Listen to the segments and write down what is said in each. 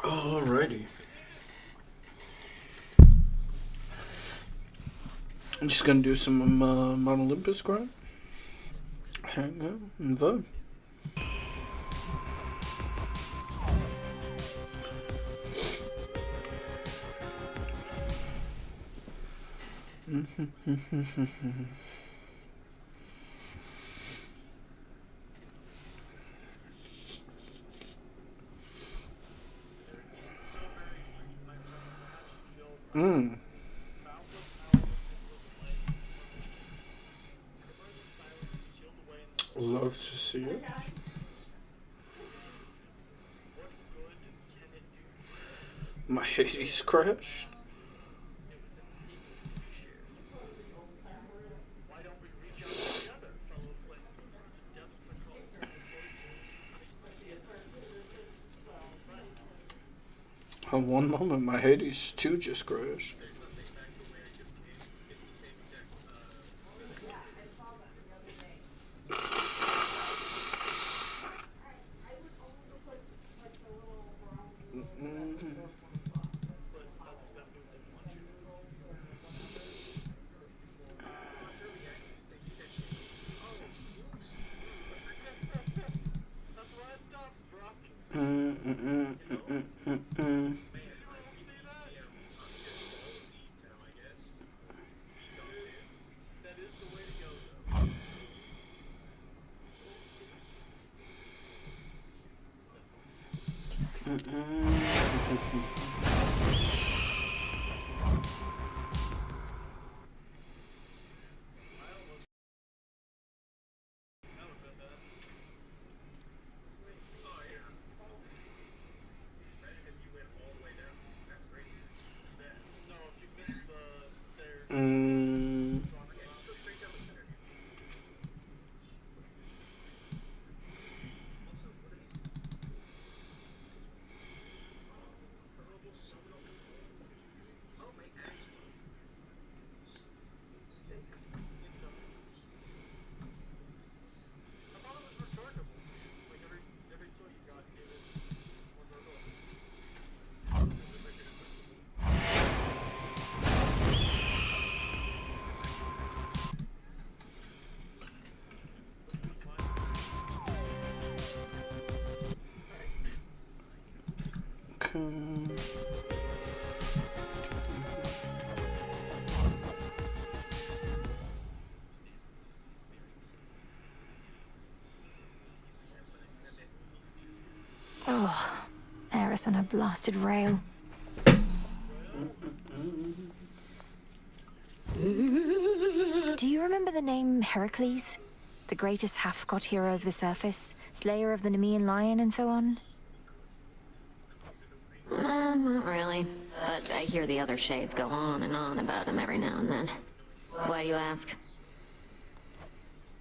Alrighty. I'm just gonna do some Mount Olympus grind. Hang out and vote. Love to see it. My Hades crashed. On one moment, my Hades 2 just crashed. Oh, Eris on her blasted rail. Do you remember the name Heracles? The greatest half-god hero of the surface, slayer of the Nemean lion and so on? Not really, but I hear the other shades go on and on about him every now and then. Why do you ask?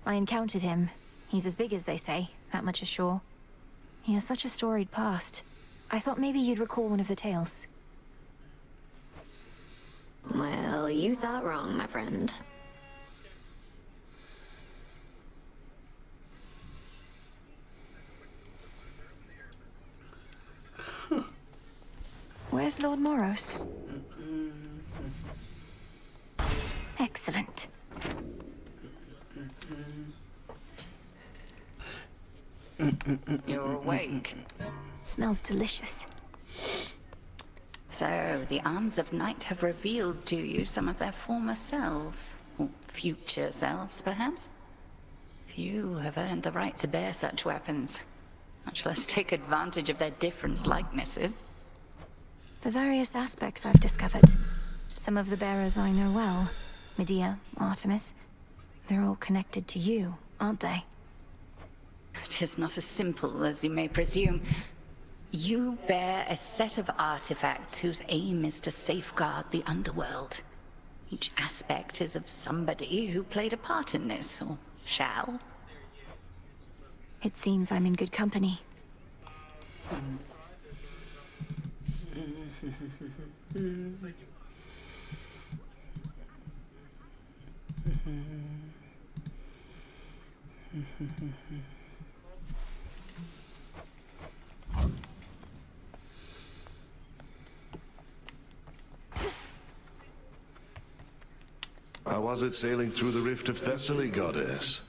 I encountered him. He's as big as they say, that much is sure. He has such a storied past. I thought maybe you'd recall one of the tales. Well, you thought wrong, my friend. Where's Lord Moros? Excellent. You're awake. Smells delicious. So, the Arms of Night have revealed to you some of their former selves. Or future selves, perhaps? Few have earned the right to bear such weapons, much less take advantage of their different likenesses. The various aspects I've discovered. Some of the bearers I know well. Medea, Artemis. They're all connected to you, aren't they? It is not as simple as you may presume. You bear a set of artifacts whose aim is to safeguard the underworld. Each aspect is of somebody who played a part in this, or shall. It seems I'm in good company. How was it sailing through the rift of Thessaly, goddess?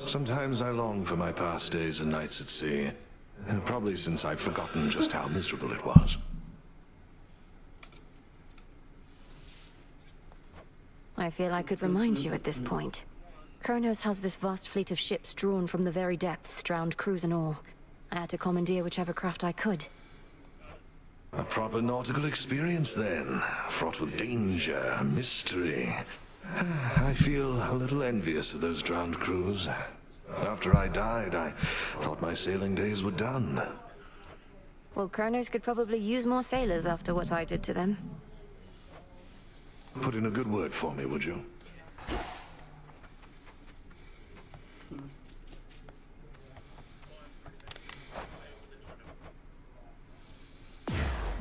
Sometimes I long for my past days and nights at sea. Probably since I've forgotten just how miserable it was. I feel I could remind you at this point. Kronos has this vast fleet of ships drawn from the very depths, drowned crews and all. I had to commandeer whichever craft I could. A proper nautical experience then, fraught with danger, mystery. I feel a little envious of those drowned crews. After I died, I thought my sailing days were done. Well, Kronos could probably use more sailors after what I did to them. Put in a good word for me, would you?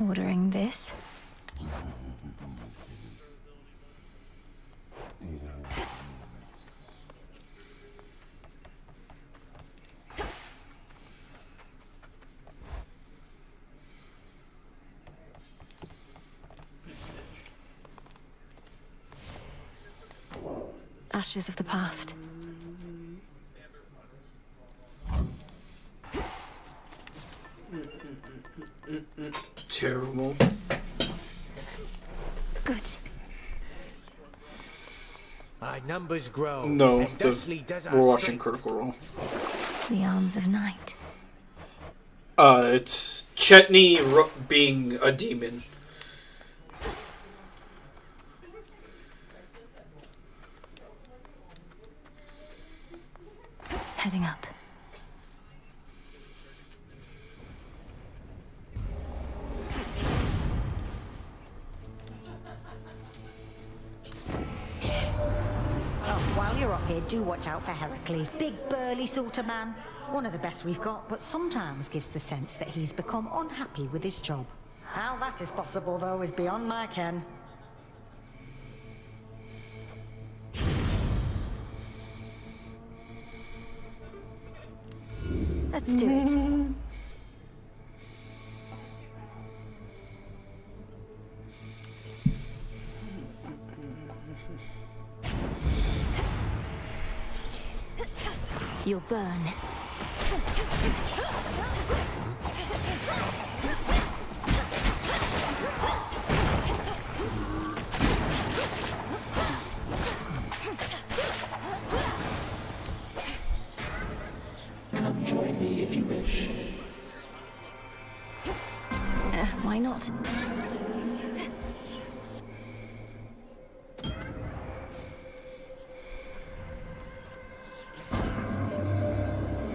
Ordering this? Ashes of the past. Terrible. Good. Our numbers grow. No, and thusly does our we're watching strength. Critical Role. The arms of night. It's Chetney being a demon. Heading up. Oh, while you're up here, do watch out for Heracles. Big, burly sort of man. One of the best we've got, but sometimes gives the sense that he's become unhappy with his job. How that is possible, though, is beyond my ken. Let's do it. You'll burn. Come join me if you wish. Why not?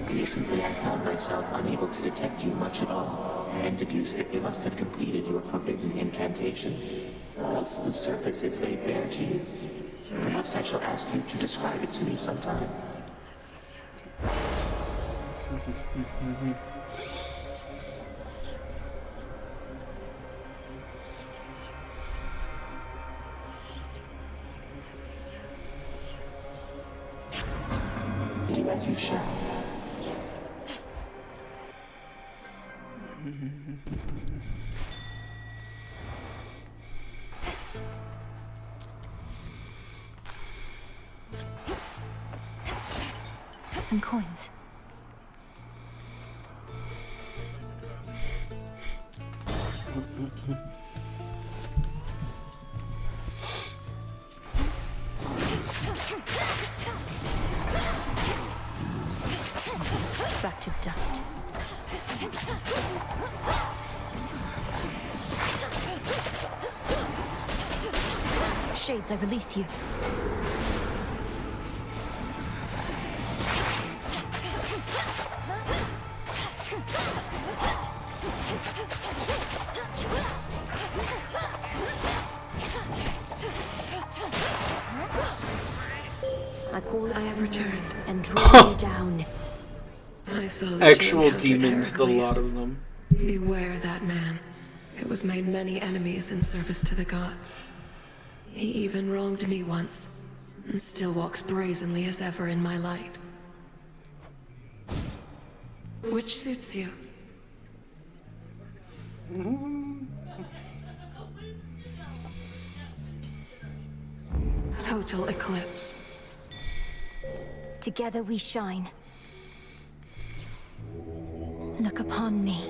Recently, I found myself unable to detect you much at all, and deduced that you must have completed your forbidden incantation. Thus, the surface is laid bare to you. Perhaps I shall ask you to describe it to me sometime. Do as you shall. Some coins. Back to dust. Shades, I release you. I call it I have returned. and draw you down. I saw that you Actual encountered demons, the Heracles. lot of them. Beware that man. It was made many enemies in service to the gods. He even wronged me once, and still walks brazenly as ever in my light. Which suits you? Total eclipse. Together we shine. Look upon me.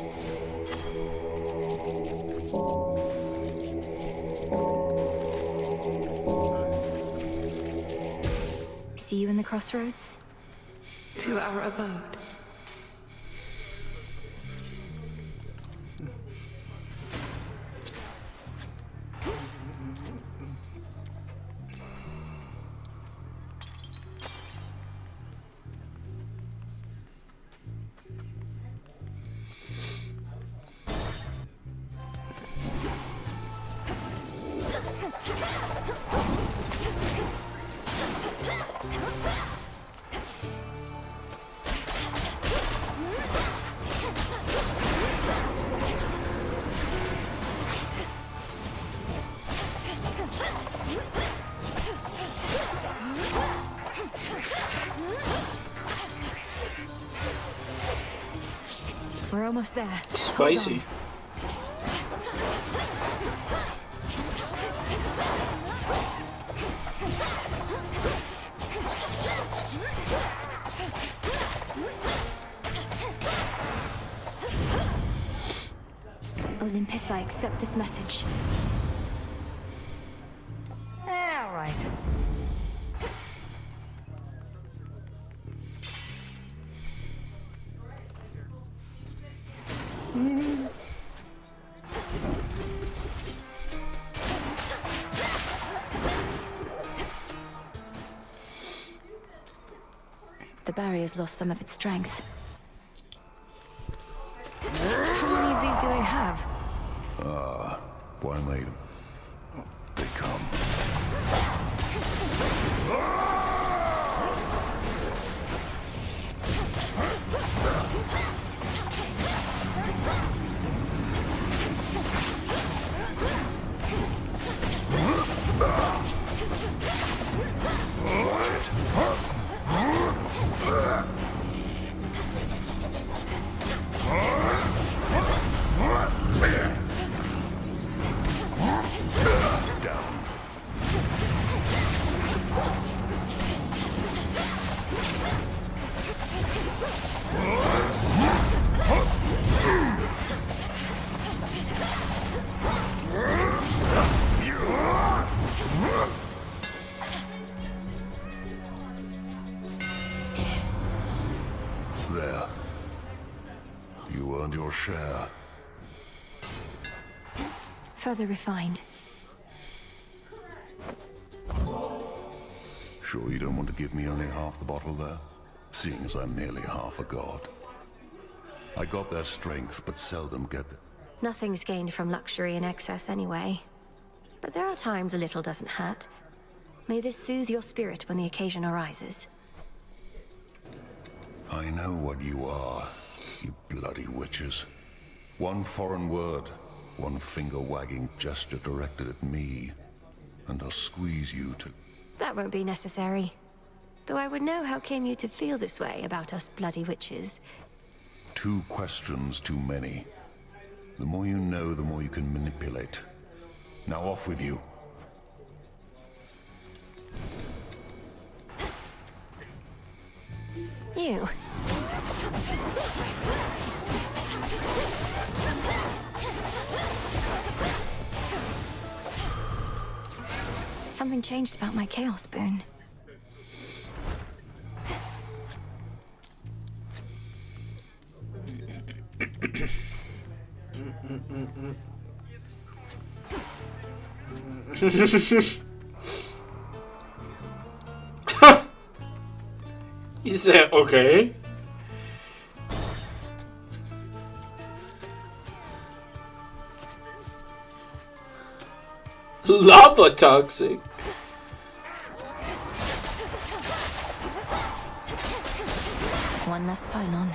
See you in the crossroads? To our abode. We're almost there. Spicy. Hold on. Olympus, I accept this message. All right. The barrier's lost some of its strength. How many of these do they have? Why made them? They come. Watch it. Down. There. You earned your share. Further refined. Sure you don't want to give me only half the bottle there? Seeing as I'm nearly half a god. I got their strength, but seldom get the... Nothing's gained from luxury in excess anyway. But there are times a little doesn't hurt. May this soothe your spirit when the occasion arises. I know what you are, you bloody witches. One foreign word, one finger-wagging gesture directed at me, and I'll squeeze you to... That won't be necessary. Though I would know how came you to feel this way about us bloody witches. 2 questions too many. The more you know, the more you can manipulate. Now off with you. You. Something changed about my chaos boon. He said, okay. Lava toxic. one less pylon.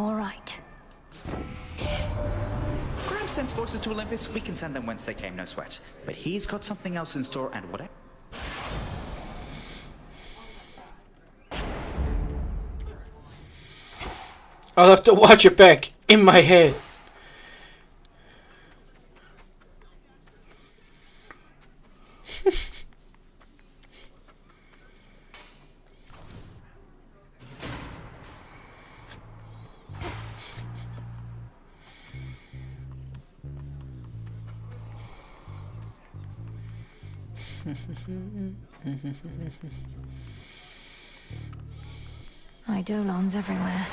All right. Graham sends forces to Olympus. We can send them whence they came, no sweat. But he's got something else in store, and whatever. I'll have to watch it back in my head. Eidolons everywhere.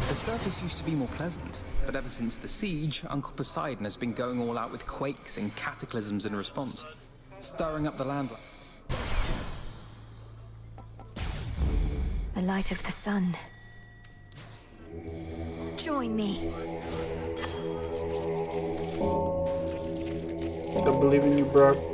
The surface used to be more pleasant, but ever since the siege, Uncle Poseidon has been going all out with quakes and cataclysms in response, stirring up the land. The light of the sun. Join me. I believe in you, bro.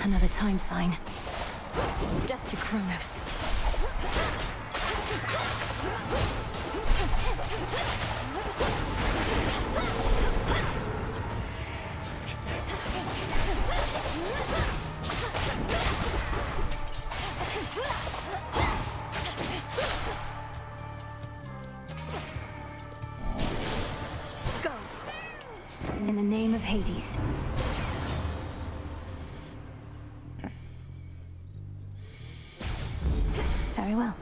Another time sign. Death to Kronos. Go! In the name of Hades. Very well.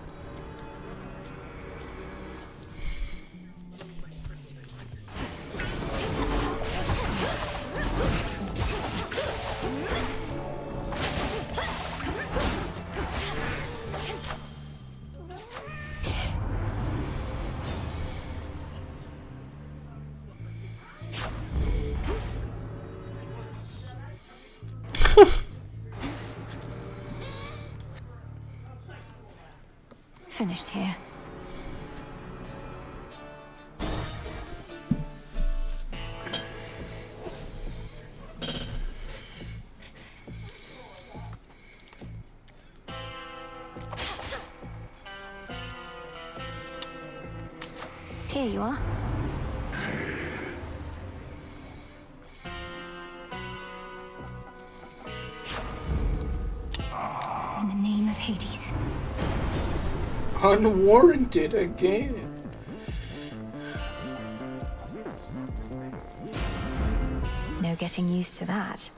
Finished here. Here you are. In the name of Hades. Unwarranted again. No getting used to that.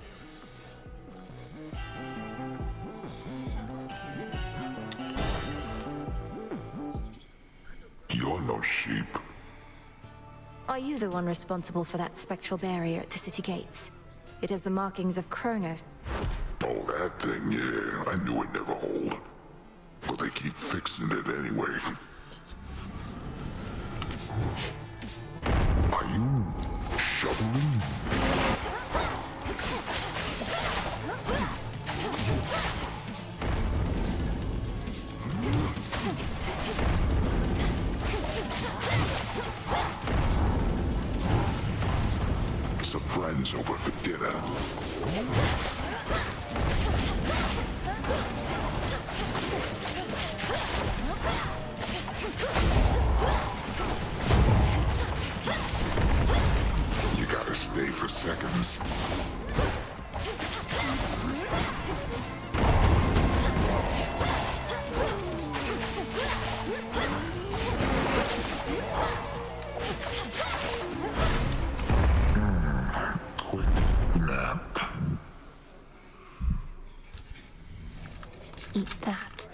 You're no sheep. Are you the one responsible for that spectral barrier at the city gates? It has the markings of Kronos. Oh, that thing, yeah. I knew it'd never hold. But they keep fixing it anyway. Are you shoveling? some friends over for dinner. You gotta stay for seconds. Quick nap. Eat that.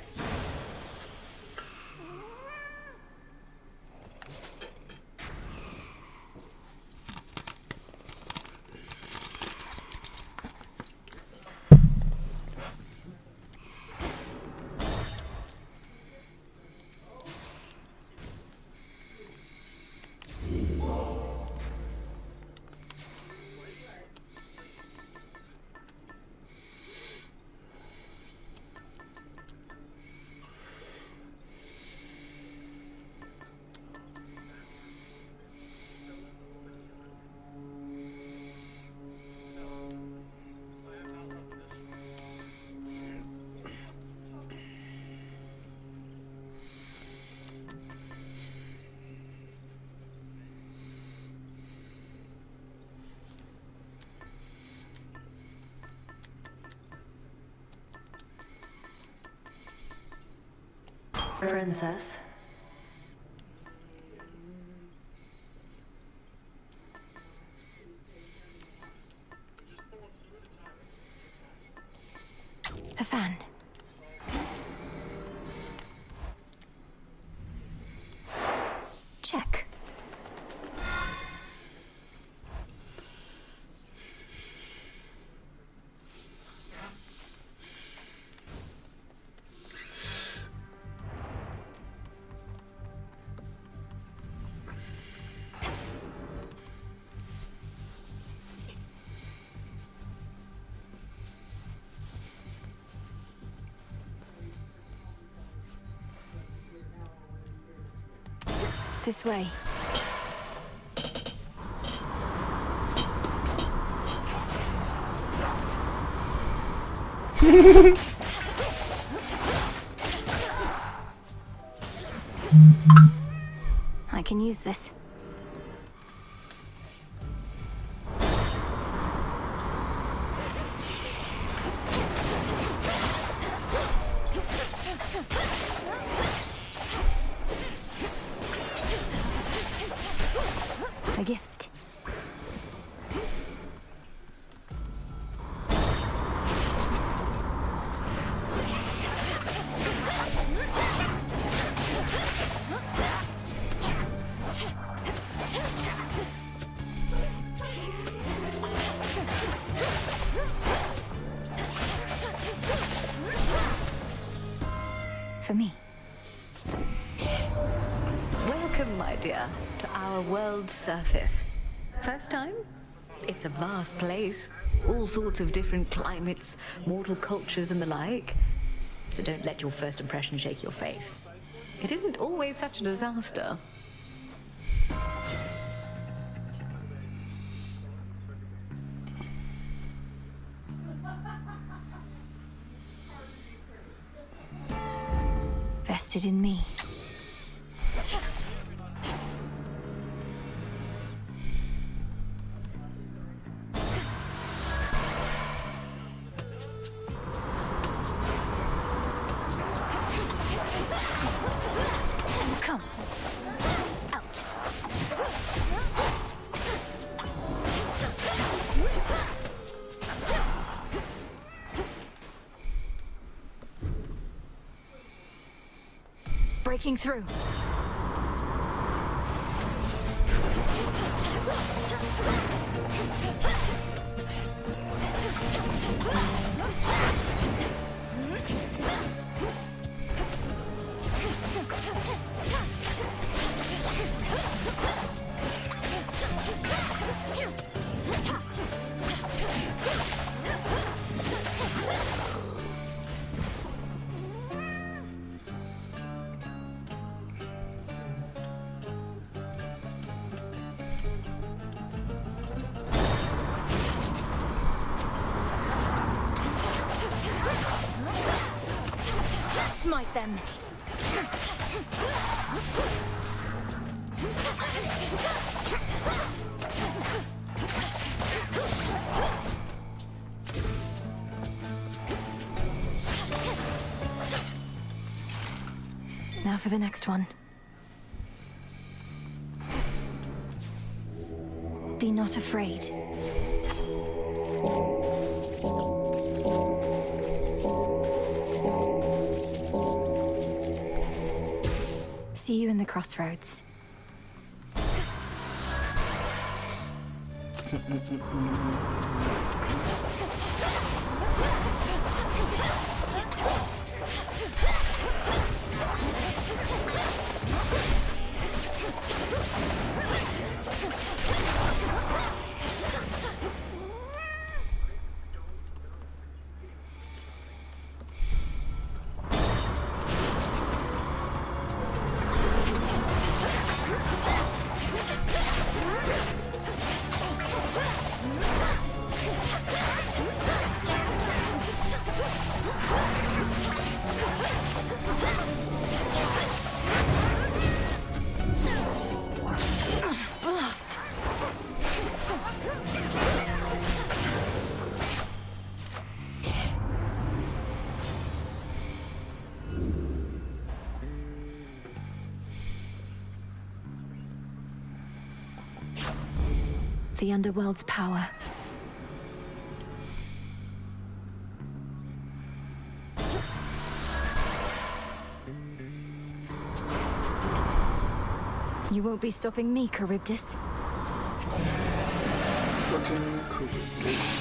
Princess. The fan. Check. This way. I can use this. A gift. For me. Welcome, my dear, to our world's surface. First time? It's a vast place. All sorts of different climates, mortal cultures and the like. So don't let your first impression shake your faith. It isn't always such a disaster. Vested in me. Come. Out. Breaking through. fight them. Now for the next one. Be not afraid. See you in the crossroads. Blast! The underworld's power. You won't be stopping me, Charybdis. Fucking Charybdis.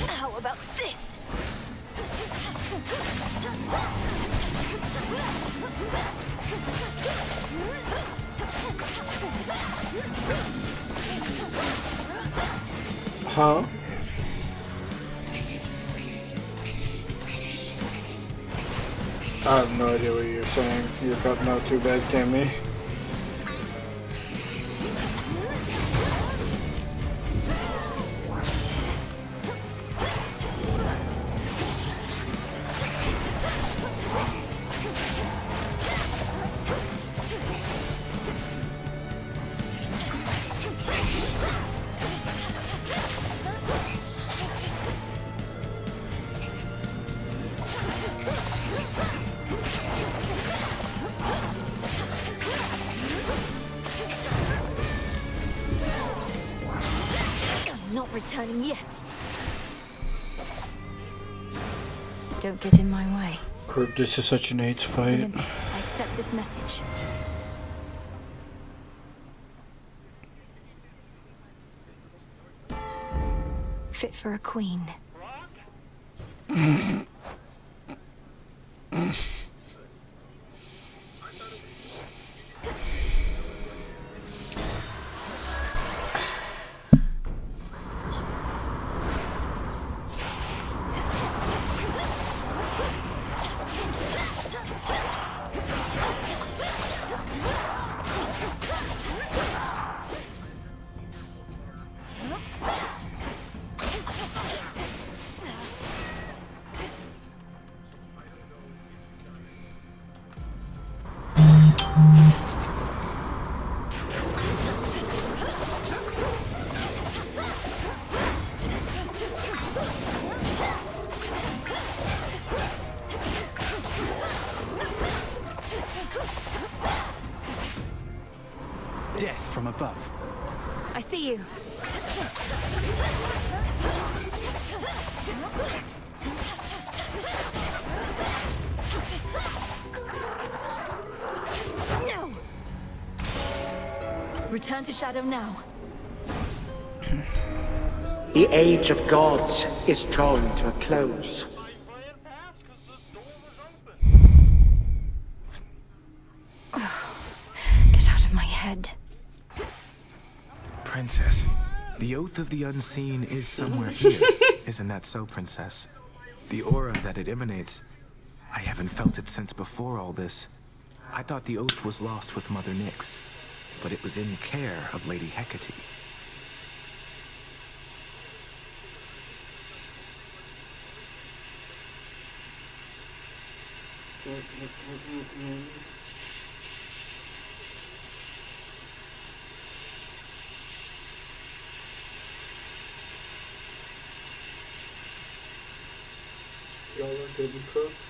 How about this? Huh? I have no idea what you're saying. You're cutting out too bad, Cammy. Not returning yet. Don't get in my way. This is such an AIDS fight. Olympus, I accept this message. Fit for a queen. Death from above. I see you. No! Return to Shadow now. The Age of Gods is drawing to a close. head. Princess, the Oath of the Unseen is somewhere here. Isn't that so, Princess? The aura that it emanates, I haven't felt it since before all this. I thought the Oath was lost with Mother Nyx, but it was in care of Lady Hecate. Y'all are gonna be cooked.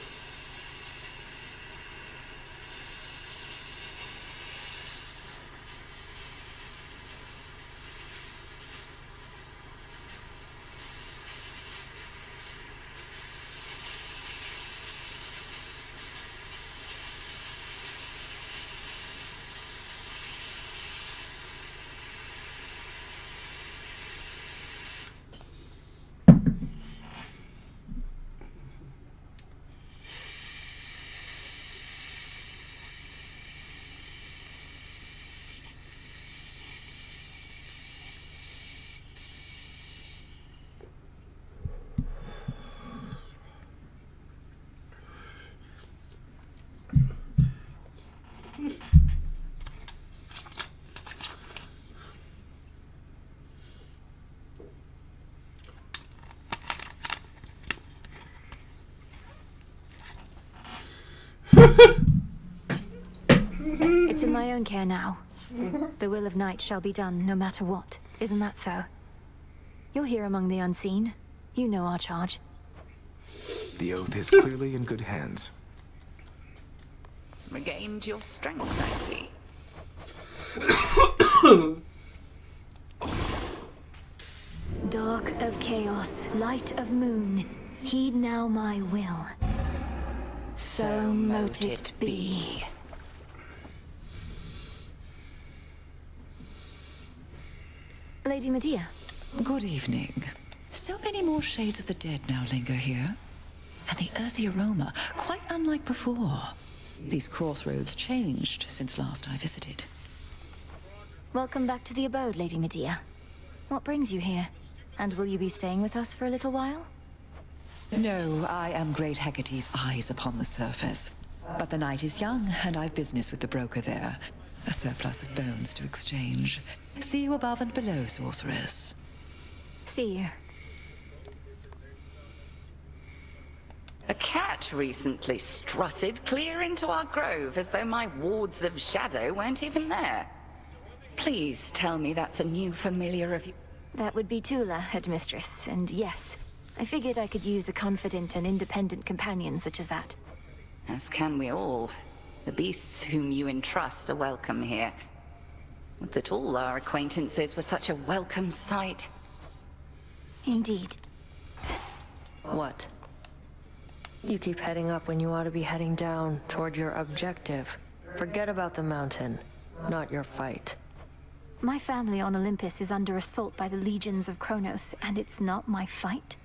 It's in my own care now. The will of Night shall be done, no matter what. Isn't that so? You're here among the unseen. You know our charge. The Oath is clearly in good hands. Regained your strength, I see. Dark of chaos, light of moon, heed now my will. So mote it be. Lady Medea. Good evening. So many more shades of the dead now linger here. And the earthy aroma, quite unlike before. These crossroads changed since last I visited. Welcome back to the abode, Lady Medea. What brings you here? And will you be staying with us for a little while? No, I am Great Hecate's eyes upon the surface. But the night is young, and I've business with the broker there. A surplus of bones to exchange. See you above and below, sorceress. See you. A cat recently strutted clear into our grove as though my wards of shadow weren't even there. Please tell me that's a new familiar of you. That would be Tula, headmistress, and yes, I figured I could use a confident and independent companion such as that. As can we all. The beasts whom you entrust are welcome here. Would that all our acquaintances were such a welcome sight. Indeed. What? You keep heading up when you ought to be heading down toward your objective. Forget about the mountain, not your fight. My family on Olympus is under assault by the legions of Kronos, and it's not my fight?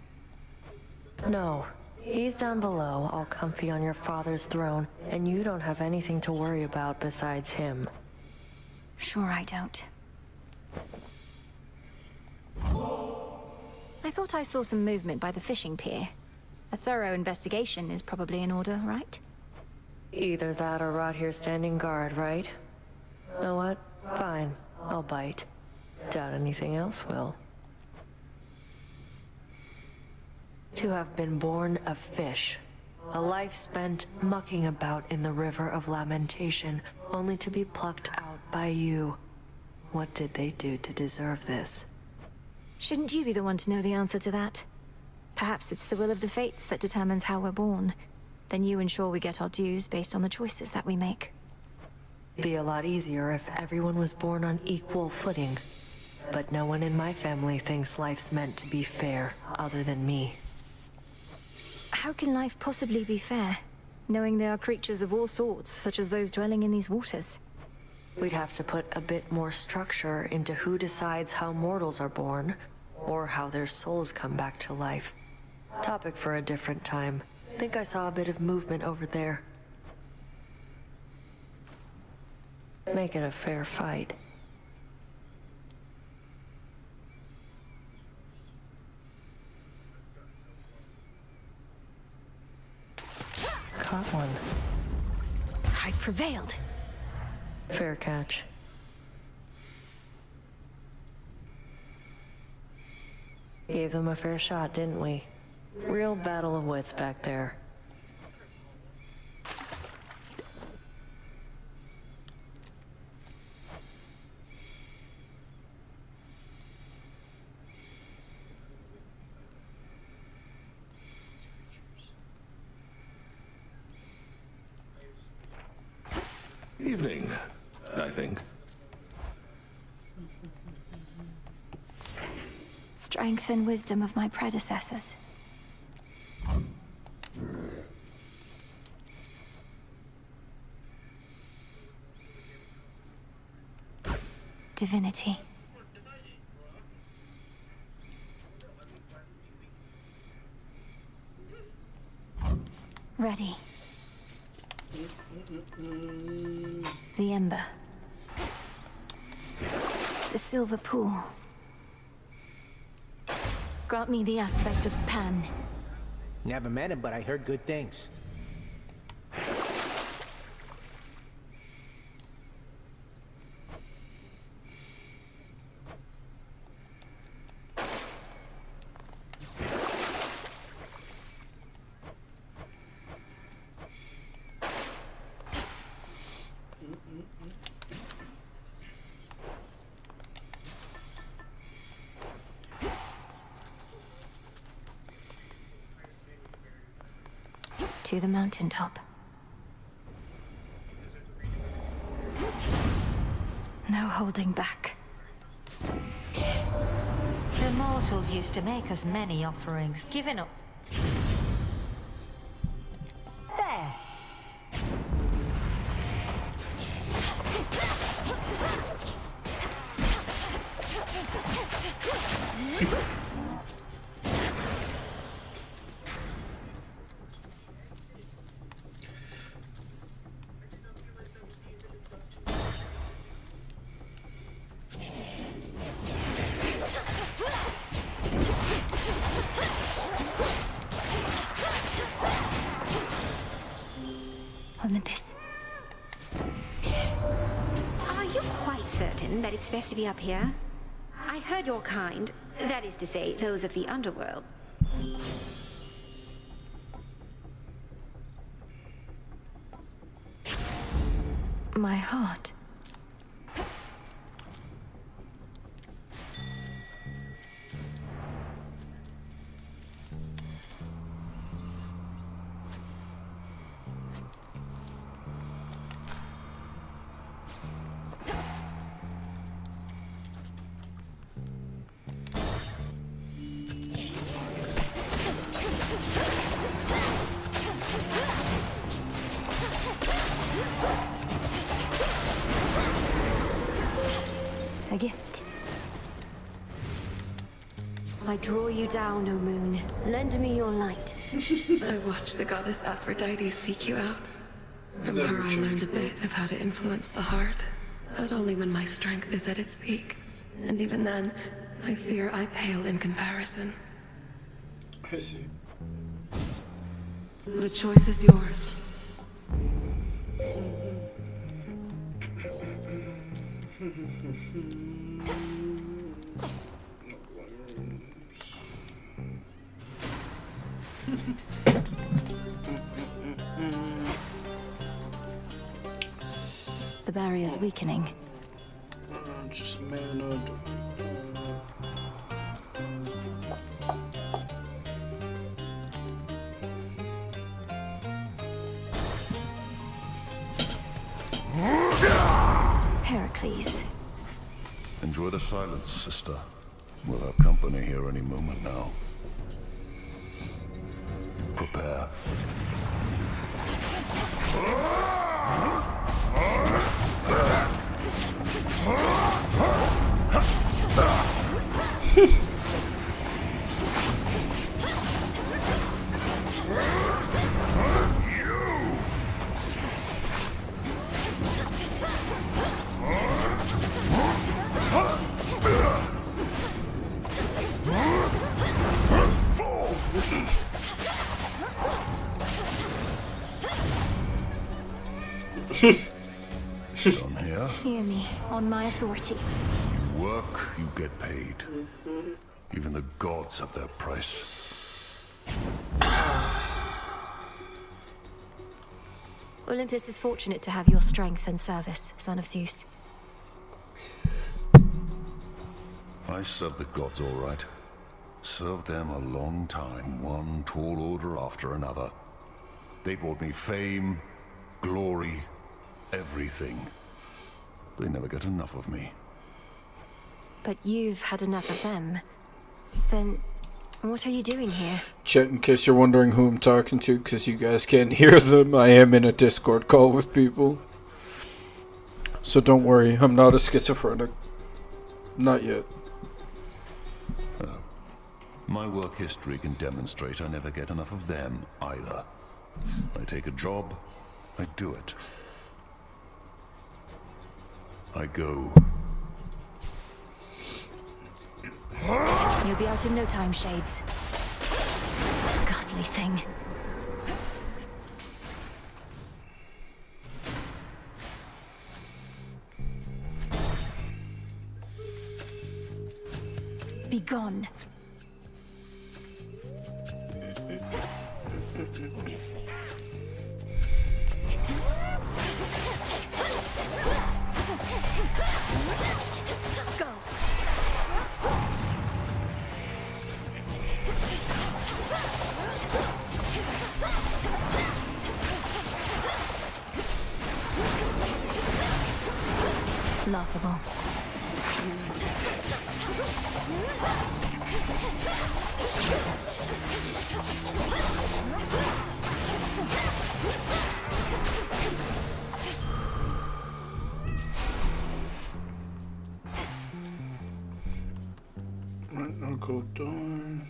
No. He's down below, all comfy on your father's throne, and you don't have anything to worry about besides him. Sure I don't. I thought I saw some movement by the fishing pier. A thorough investigation is probably in order, right? Either that or rot here standing guard, right? Know what? Fine. I'll bite. Doubt anything else will. To have been born a fish. A life spent mucking about in the river of lamentation, only to be plucked out by you. What did they do to deserve this? Shouldn't you be the one to know the answer to that? Perhaps it's the will of the fates that determines how we're born. Then you ensure we get our dues based on the choices that we make. Be a lot easier if everyone was born on equal footing. But no one in my family thinks life's meant to be fair, other than me. How can life possibly be fair, knowing there are creatures of all sorts, such as those dwelling in these waters? We'd have to put a bit more structure into who decides how mortals are born, or how their souls come back to life. Topic for a different time. Think I saw a bit of movement over there. Make it a fair fight. Caught one. I prevailed. Fair catch. Gave them a fair shot, didn't we? Real battle of wits back there. Evening, I think. Strength and wisdom of my predecessors. Divinity. Ready. The ember. The silver pool. Grant me the aspect of Pan. Never met him, but I heard good things. To the mountaintop. No holding back. The mortals used to make us many offerings, giving up. There. Olympus. Are you quite certain that it's best to be up here? I heard your kind, that is to say, those of the underworld. My heart. A gift. I draw you down, O moon. Lend me your light. I watched the goddess Aphrodite seek you out. From her I learned a bit of how to influence the heart, but only when my strength is at its peak. And even then, I fear I pale in comparison. I see. The choice is yours. The barrier's weakening. Just mana. Heracles. Enjoy the silence, sister. We'll have company here any moment now. Prepare. Hear me, on my authority. You work, you get paid. Even the gods have their price. Olympus is fortunate to have your strength and service, son of Zeus. I serve the gods all right. Served them a long time, one tall order after another. They brought me fame, glory, everything. They never get enough of me. But you've had enough of them. Then, what are you doing here? Chat, in case you're wondering who I'm talking to, because you guys can't hear them, I am in a Discord call with people. So don't worry, I'm not a schizophrenic. Not yet. Oh. My work history can demonstrate I never get enough of them, either. I take a job, I do it. I go. You'll be out in no time, Shades. Ghastly thing. Be gone. Go. Laughable. I'll go down.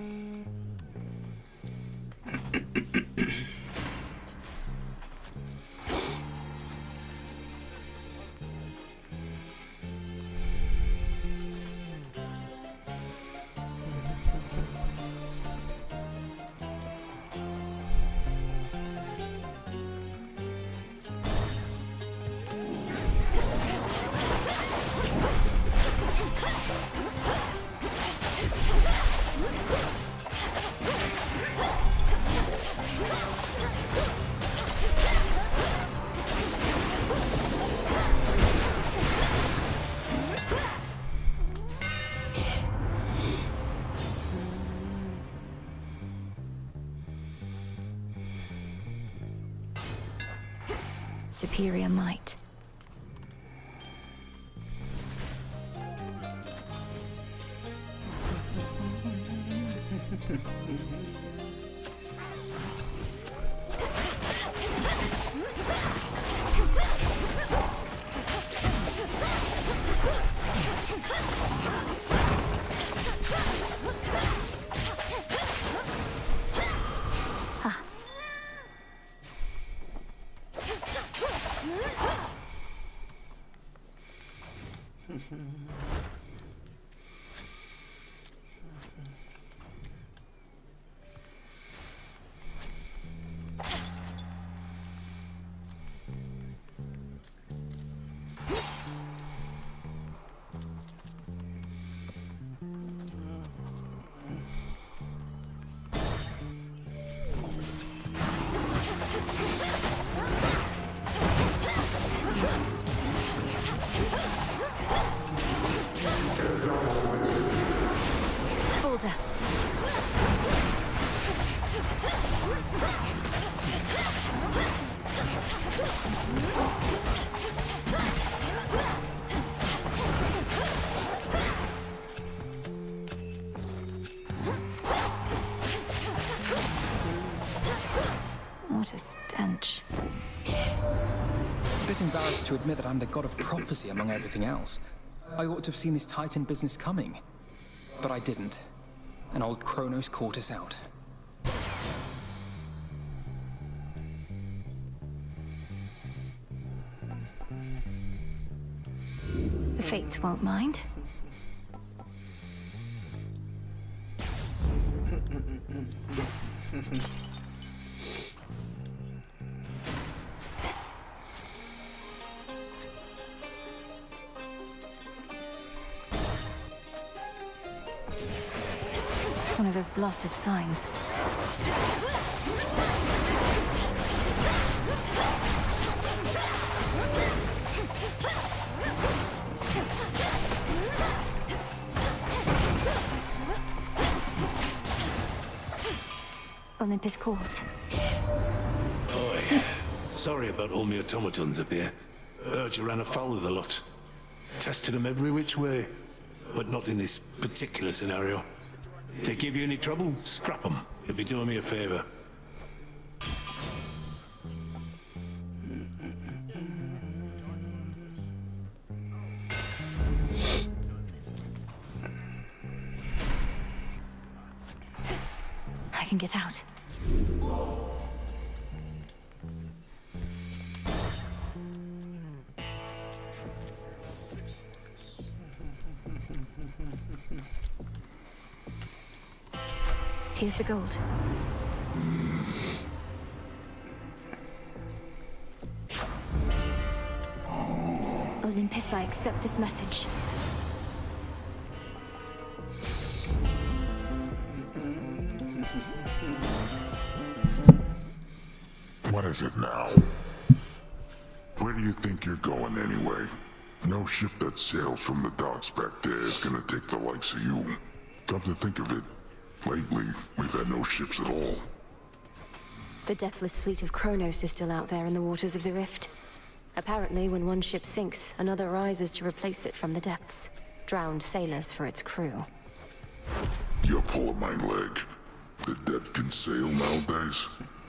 Superior might. What a stench. A bit embarrassed to admit that I'm the god of prophecy among everything else. I ought to have seen this Titan business coming. But I didn't. And old Kronos caught us out. The Fates won't mind. one of those blasted signs. Olympus calls. Oi. Sorry about all my automatons up here. Heard you ran afoul of the lot. Tested them every which way, but not in this particular scenario. If they give you any trouble, scrap them. You'll be doing me a favor. I can get out. Here's the gold. Olympus, I accept this message. What is it now? Where do you think you're going anyway? No ship that sails from the docks back there is gonna take the likes of you. Come to think of it, lately, we've had no ships at all. The deathless fleet of Kronos is still out there in the waters of the Rift. Apparently, when one ship sinks, another rises to replace it from the depths. Drowned sailors for its crew. You're pulling my leg. The dead can sail nowadays?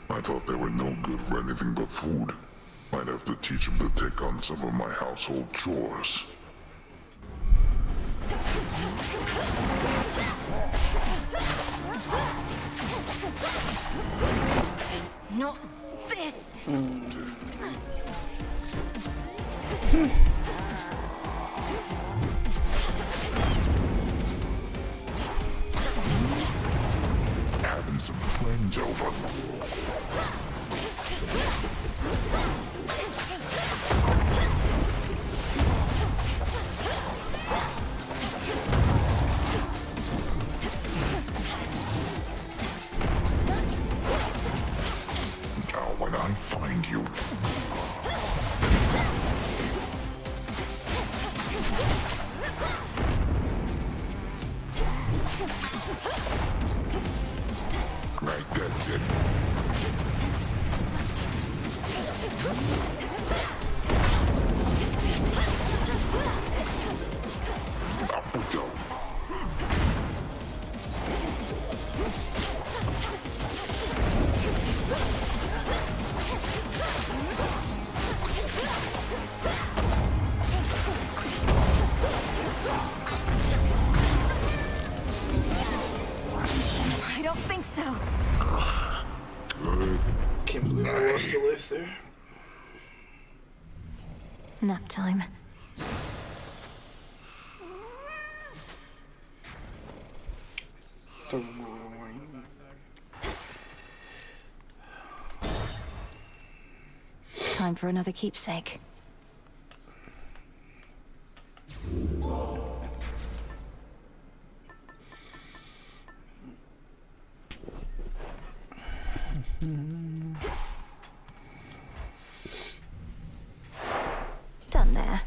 I thought they were no good for anything but food. Might have to teach them to take on some of my household chores. Not this! Having some friends over. Now when I find you, right, that's it. Up we go. I don't think so. Good. Can't believe I lost a life there. Nap time. Time for another keepsake. Done there.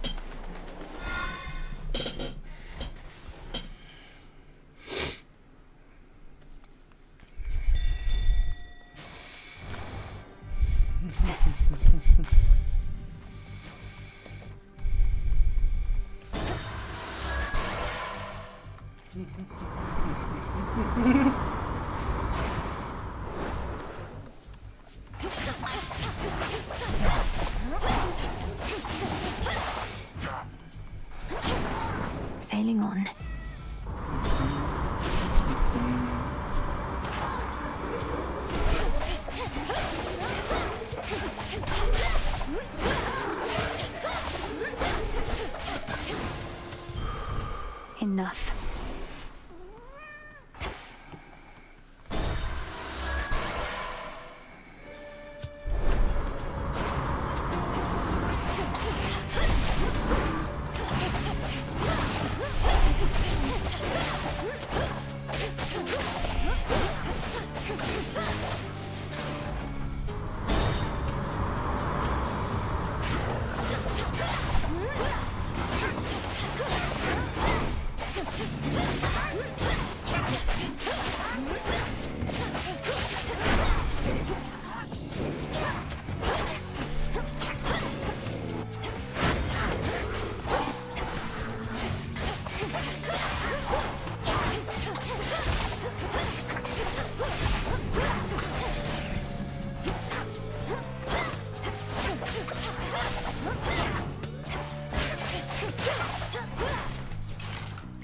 Sailing on. Enough.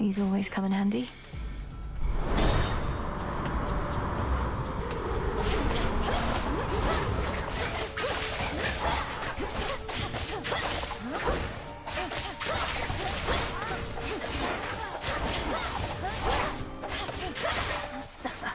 These always come in handy. Suffer.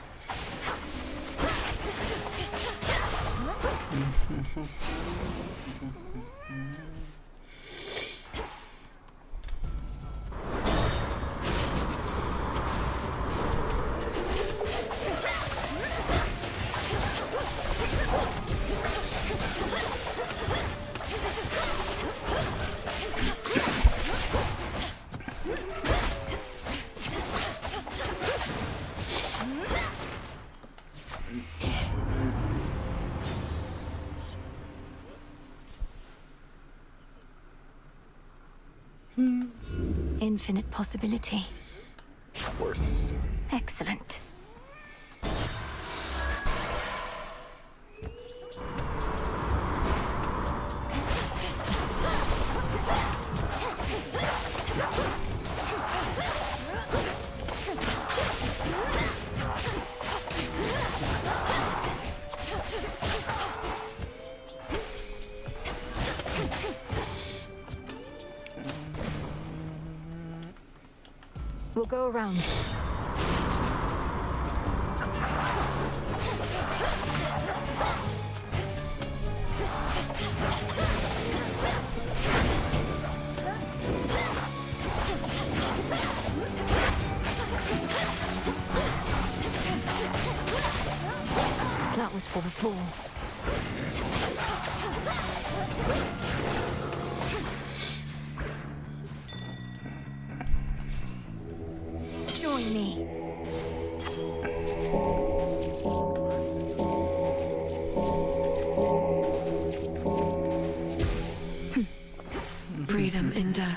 Infinite possibility. Worth. Excellent. We'll go around. That was for the fall. Join me. Freedom in death.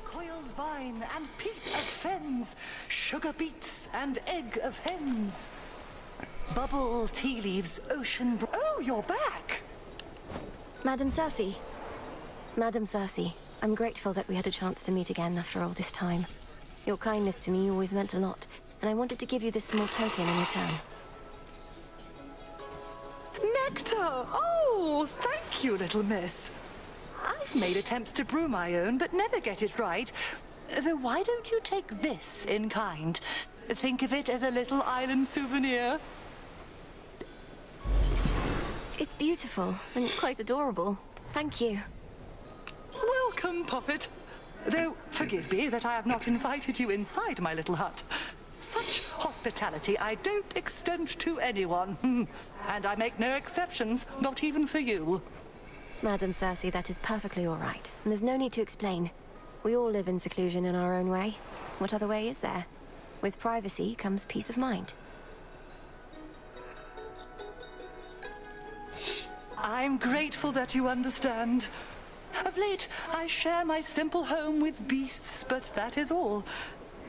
Coiled vine and peat of fens, sugar beets and egg of hens. Bubble, tea leaves, ocean... Oh, you're back! Madam Cersei. Madam Cersei, I'm grateful that we had a chance to meet again after all this time. Your kindness to me always meant a lot, and I wanted to give you this small token in return. Nectar! Oh, thank you, little miss. I've made attempts to brew my own, but never get it right. So why don't you take this in kind? Think of it as a little island souvenir. It's beautiful and quite adorable. Thank you. Welcome, Puppet. Though, forgive me that I have not invited you inside my little hut. Such hospitality I don't extend to anyone. And I make no exceptions, not even for you. Madam Cersei, that is perfectly all right. And there's no need to explain. We all live in seclusion in our own way. What other way is there? With privacy comes peace of mind. I'm grateful that you understand. Of late, I share my simple home with beasts, but that is all.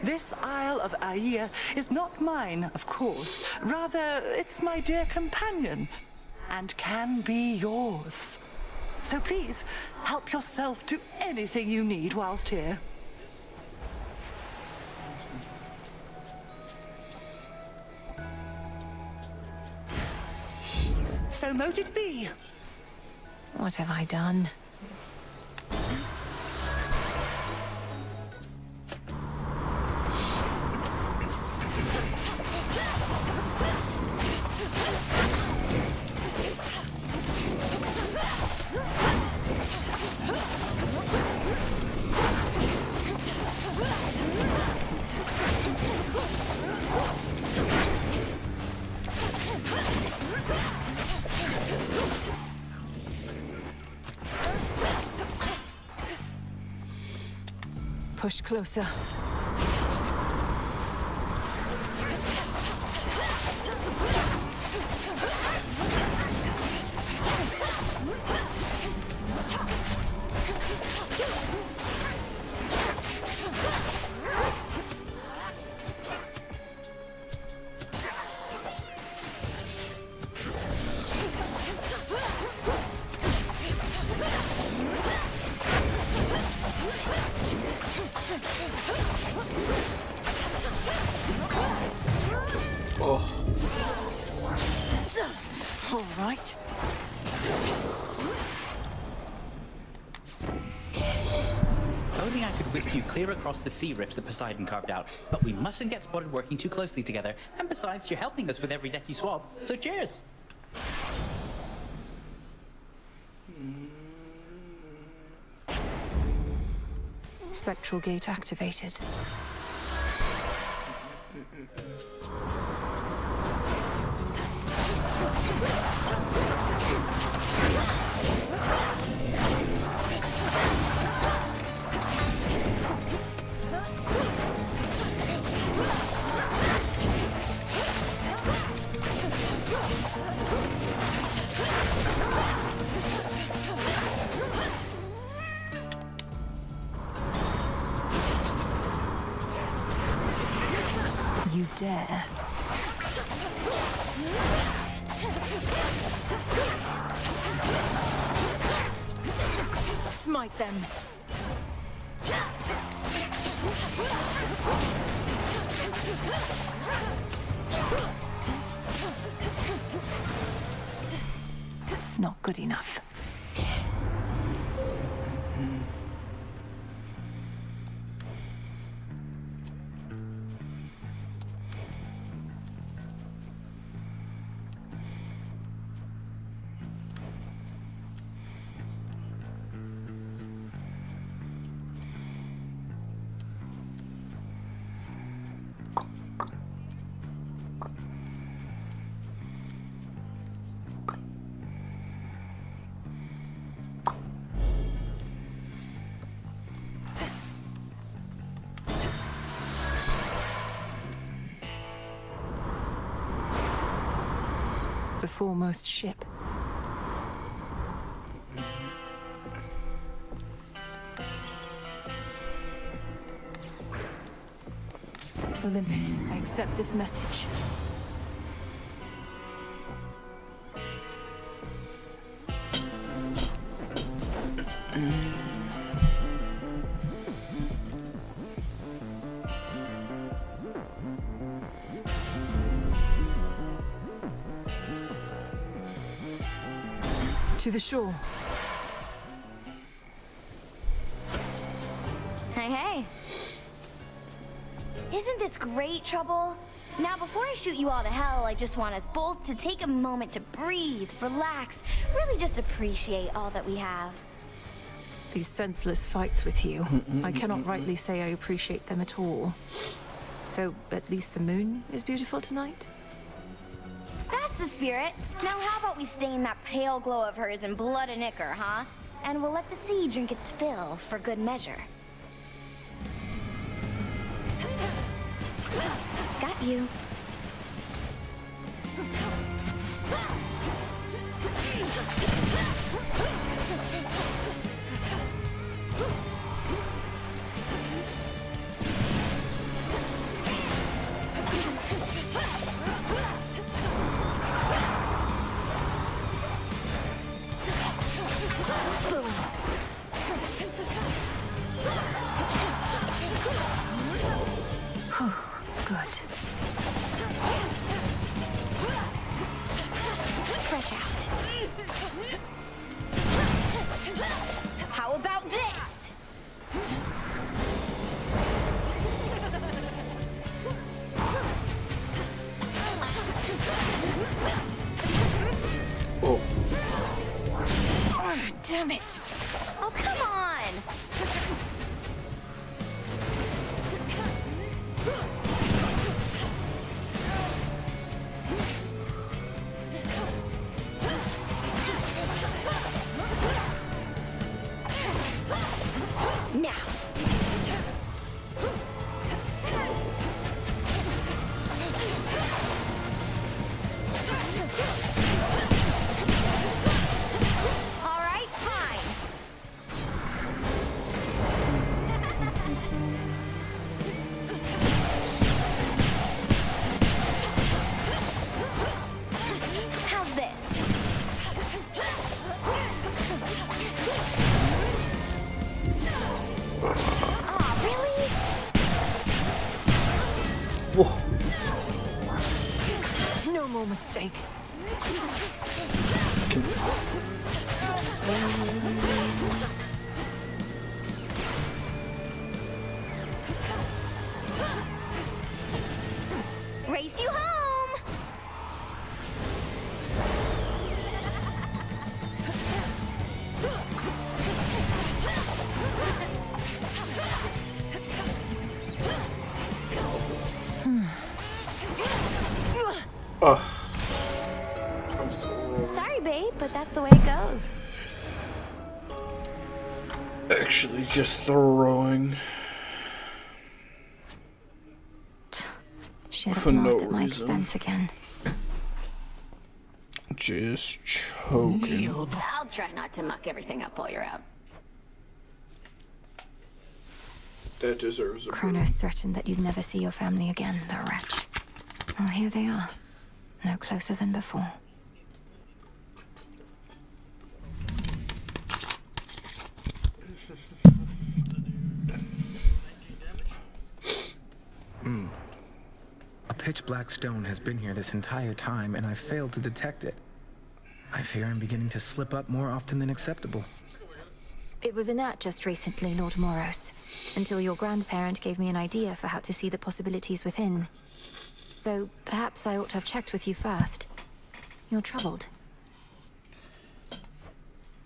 This Isle of Aia is not mine, of course. Rather, it's my dear companion, and can be yours. So please, help yourself to anything you need whilst here. So mote it be. What have I done? Push closer. All right. If only I could whisk you clear across the sea rift that Poseidon carved out, but we mustn't get spotted working too closely together, and besides, you're helping us with every deck you swab, so cheers! Spectral gate activated. You dare. Smite them. Not good enough. The foremost ship. Olympus, I accept this message. To the shore. Hey, hey. Isn't this great, Trouble? Now, before I shoot you all to hell, I just want us both to take a moment to breathe, relax, really just appreciate all that we have. These senseless fights with you, I cannot rightly say I appreciate them at all. Though, at least the moon is beautiful tonight. That's the spirit. Now how about we stain that pale glow of hers in blood and ichor, huh? And we'll let the sea drink its fill for good measure. Got you. Good. Fresh out. How about this? Oh. Damn it. Oh, come on. Now. All right, fine. No more mistakes. Race you home! Sorry, babe, but that's the way it goes. Actually, just throwing. Should have For no lost at my reason. expense again. Just choking. I'll try not to muck everything up while you're out. That deserves a Kronos threatened that you'd never see your family again, the wretch. Well, here they are. No closer than before. A pitch black stone has been here this entire time, and I've failed to detect it. I fear I'm beginning to slip up more often than acceptable. It was inert just recently, Lord Moros, until your grandparent gave me an idea for how to see the possibilities within. Though, perhaps I ought to have checked with you first. You're troubled.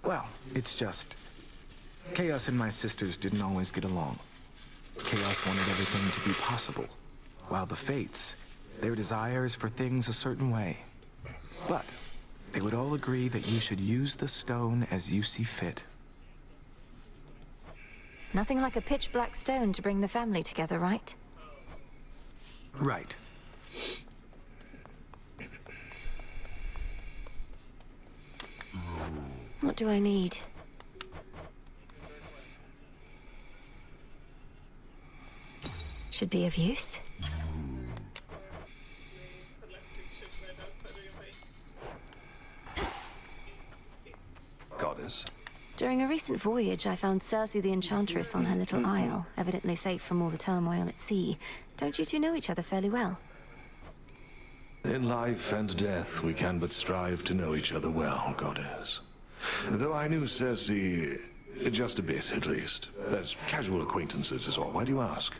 Well, it's just... Chaos and my sisters didn't always get along. Chaos wanted everything to be possible, while the Fates, their desire is for things a certain way. But they would all agree that you should use the stone as you see fit. Nothing like a pitch black stone to bring the family together, right? Right. What do I need? Should be of use. Goddess. During a recent voyage, I found Circe the Enchantress on her little isle, evidently safe from all the turmoil at sea. Don't you two know each other fairly well? In life and death, we can but strive to know each other well, Goddess. Though I knew Circe, just a bit at least. As casual acquaintances is all. Why do you ask?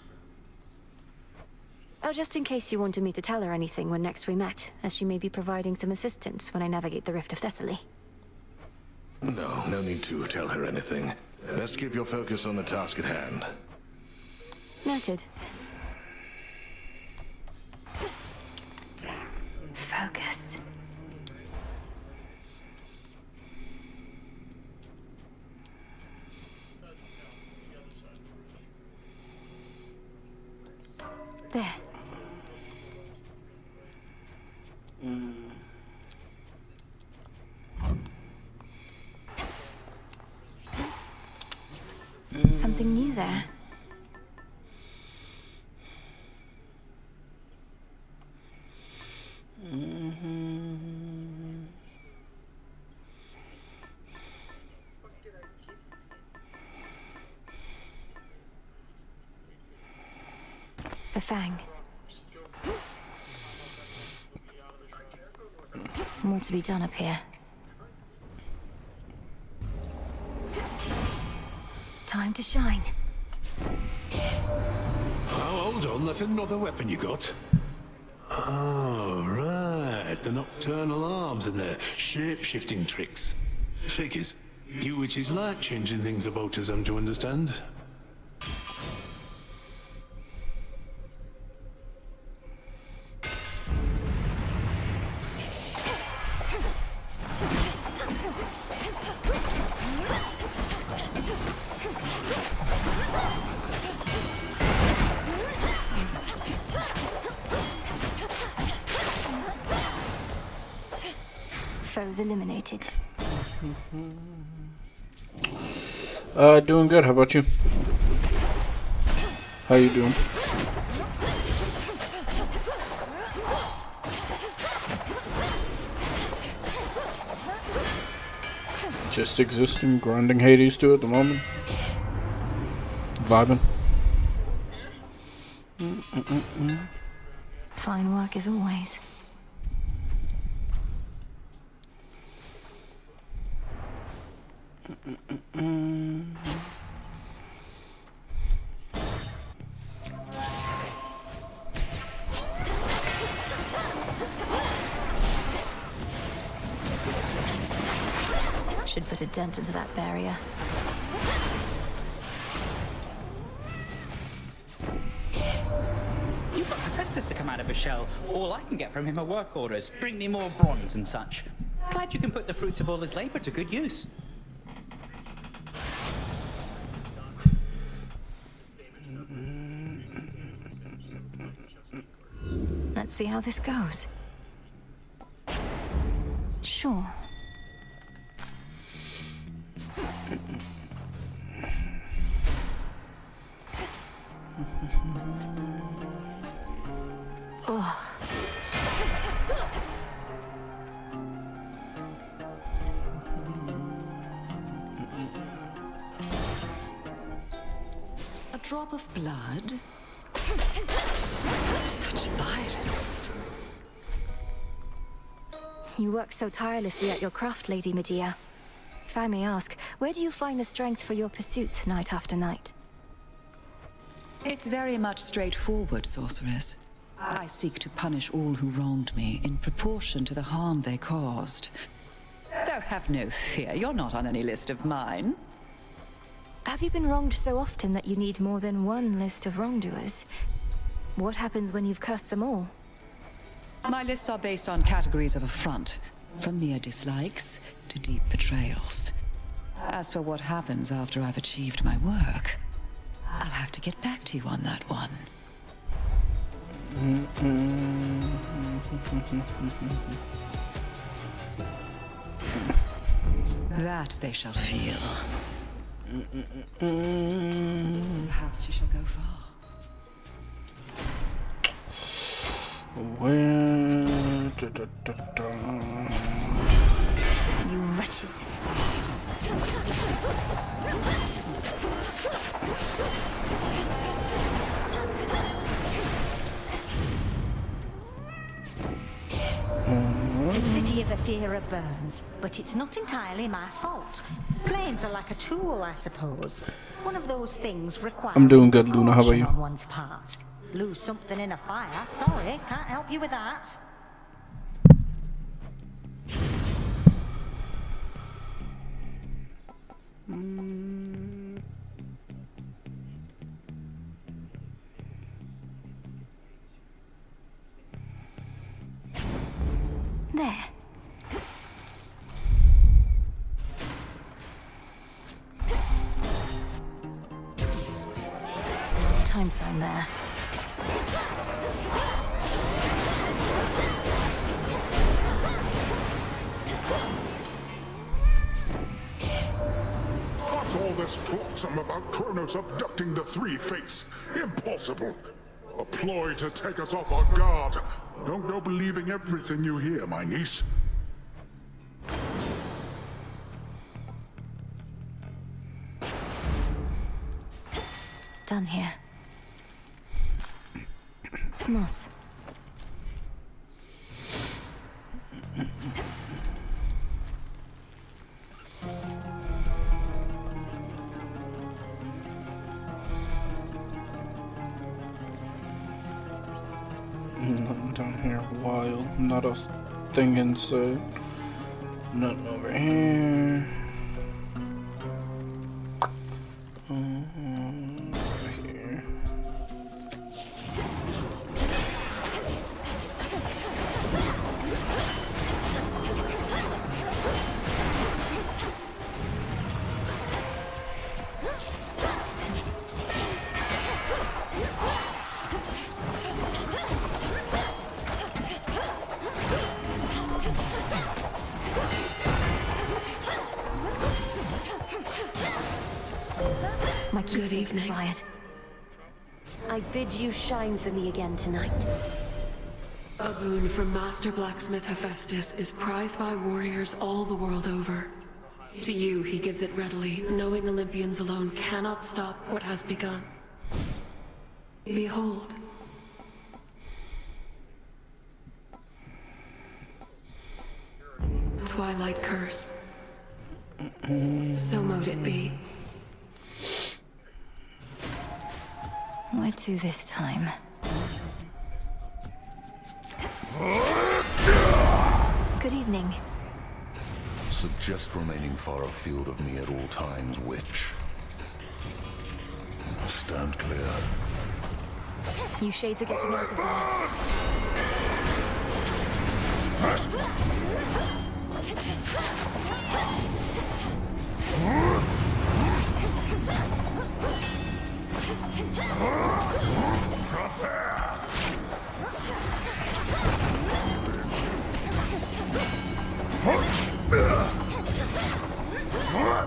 Oh, just in case you wanted me to tell her anything when next we met, as she may be providing some assistance when I navigate the Rift of Thessaly. No need to tell her anything. Best keep your focus on the task at hand. Noted. Focus. There. Something new there. The Fang. More to be done up here. Time to shine. Oh, hold on, that's another weapon you got. Oh, right. The nocturnal arms and their shape-shifting tricks. Figures. You witches like changing things about us, I'm to understand. Foes eliminated. Doing good. How about you? How you doing? Just existing, grinding Hades to at the moment. Vibing. Fine work as always. Should put a dent into that barrier. You've got Hephaestus to come out of his shell. All I can get from him are work orders. Bring me more bronze and such. Glad you can put the fruits of all his labor to good use. Let's see how this goes. Sure. Oh. A drop of blood? Such violence. You work so tirelessly at your craft, Lady Medea. If I may ask, where do you find the strength for your pursuits night after night? It's very much straightforward, sorceress. I seek to punish all who wronged me in proportion to the harm they caused. Though have no fear, you're not on any list of mine. Have you been wronged so often that you need more than one list of wrongdoers? What happens when you've cursed them all? My lists are based on categories of affront, from mere dislikes to deep betrayals. As for what happens after I've achieved my work, I'll have to get back to you on that one. That they shall feel. Perhaps she shall go far. You wretches. The city of Aethera burns, but it's not entirely my fault. Flames are like a tool, I suppose. One of those things requiring I'm doing good, Luna. How about you? on one's part. Lose something in a fire? Sorry, can't help you with that. There. Time sign there. What's all this flotsam about Kronos abducting the Three Fates? Impossible! A ploy to take us off our guard. Don't go believing everything you hear, my niece. Done here. Moss. Nothing down here wild. Not a thing inside. Nothing over here. Over here. My keepsake expired. I bid you shine for me again tonight. A boon from Master Blacksmith Hephaestus is prized by warriors all the world over. To you, he gives it readily, knowing Olympians alone cannot stop what has begun. Behold. Twilight Curse. So mote it be. Where to this time? Good evening. Suggest remaining far afield of me at all times, witch. Stand clear. You shades are getting out of there.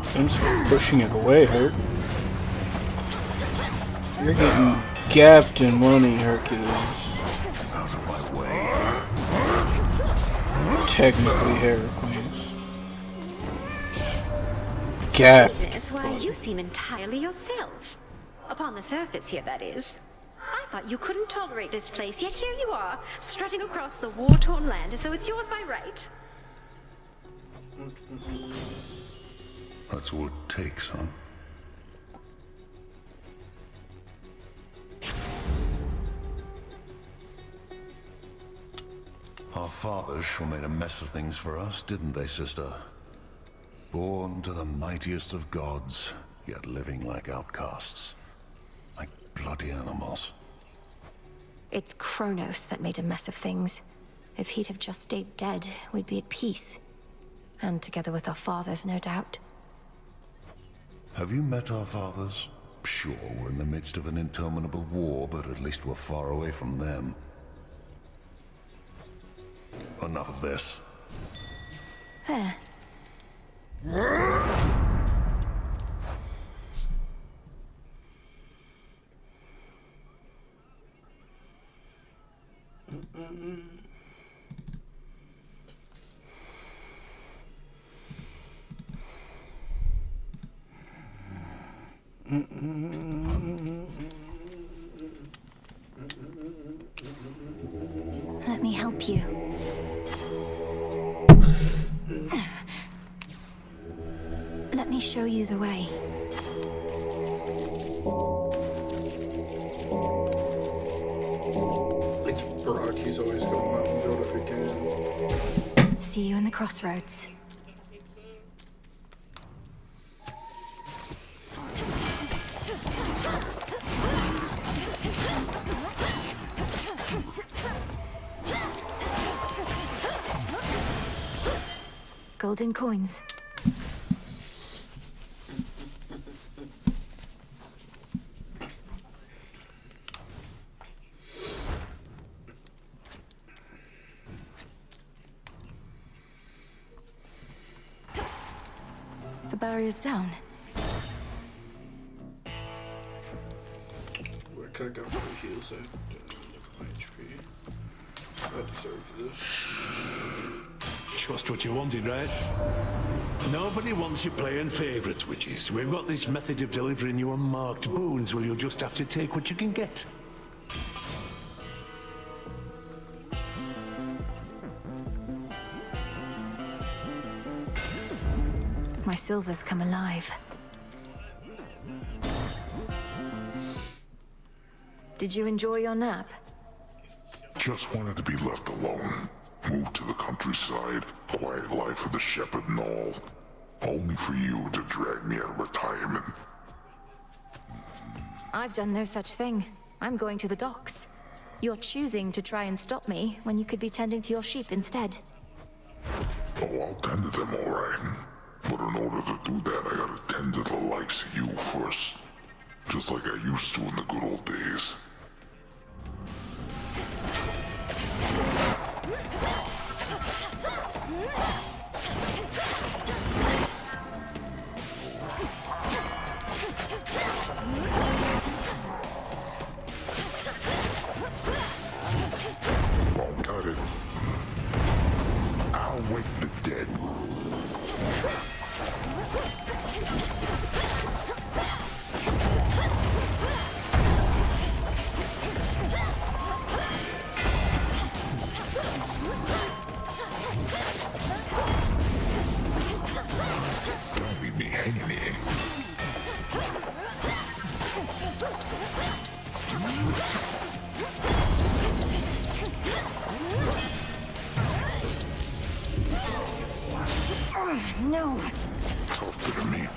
Thanks for pushing it away, Herc. You're getting gapped in money, Hercules. Out of my way. Technically, Heracles. Gap. Goodness, why, you seem entirely yourself. Upon the surface here, that is. I thought you couldn't tolerate this place, yet here you are, strutting across the war-torn land as though it's yours by right. That's all it takes, huh? Our fathers sure made a mess of things for us, didn't they, sister? Born to the mightiest of gods, yet living like outcasts. Like bloody animals. It's Kronos that made a mess of things. If he'd have just stayed dead, we'd be at peace. And together with our fathers, no doubt. Have you met our fathers? Sure, we're in the midst of an interminable war, but at least we're far away from them. Enough of this. There. Let me help you. Let me show you the way. It's Brock. He's always going out and build if he can. See you in the crossroads. Golden coins. The barrier's down. Where could I go for the heals? I didn't look at my HP. I deserve this. Just what you wanted, right? Nobody wants you playing favourites, witches. We've got this method of delivering you unmarked boons where you'll just have to take what you can get. My silver's come alive. Did you enjoy your nap? Just wanted to be left alone. Moved to the countryside, quiet life of the shepherd and all. Only for you to drag me out of retirement. I've done no such thing. I'm going to the docks. You're choosing to try and stop me when you could be tending to your sheep instead. Oh, I'll tend to them all right. But in order to do that, I gotta tend to the likes of you first. Just like I used to in the good old days. Got it. I'll wake the dead. No. Talk to me.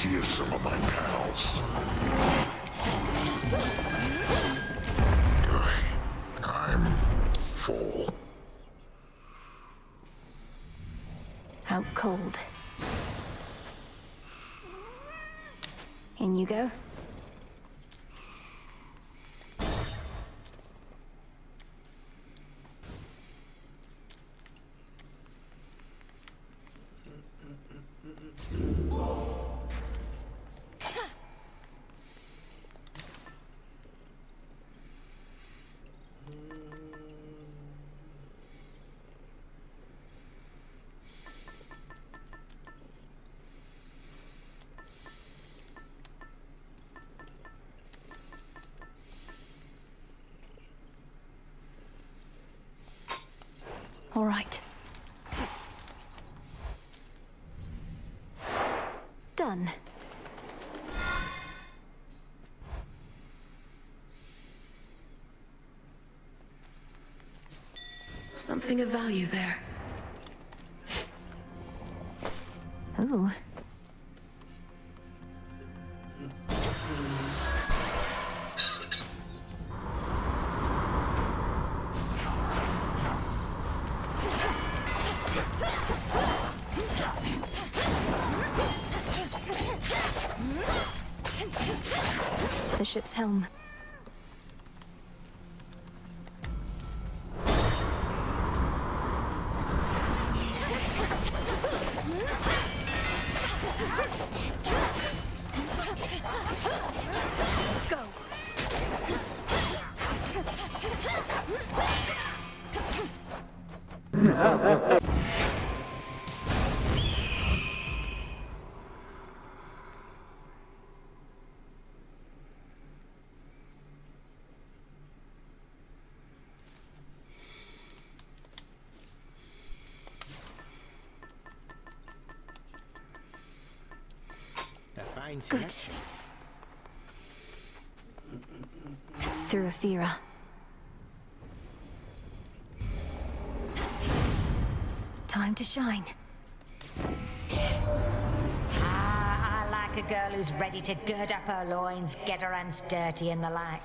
Here's some of my pals. I'm full. Out cold. In you go. All right. Done. Something of value there. Ooh. The ship's helm. Go. A fine Good. selection. Through Aphira. Time to shine. Ah, I like a girl who's ready to gird up her loins, get her hands dirty and the like.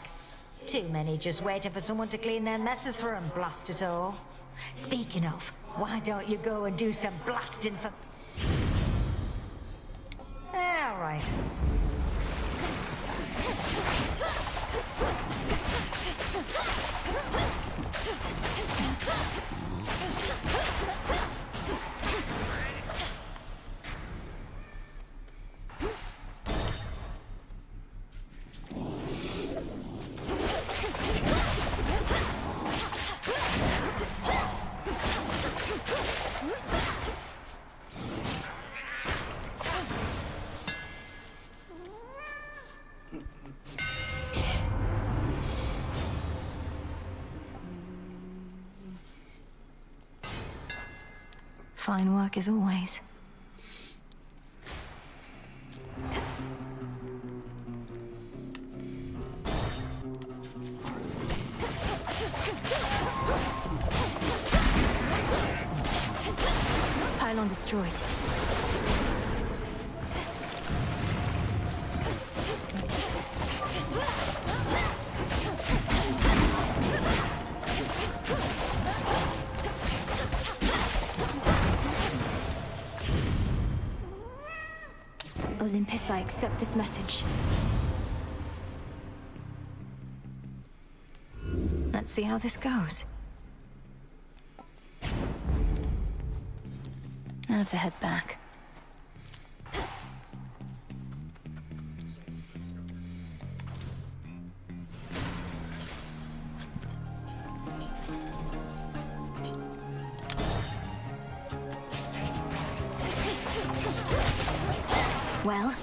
Too many just waiting for someone to clean their messes for 'em, blast it all. Speaking of, why don't you go and do some blasting for... All right. Fine work as always. Pylon destroyed. Olympus, I accept this message. Let's see how this goes. Now to head back. Well?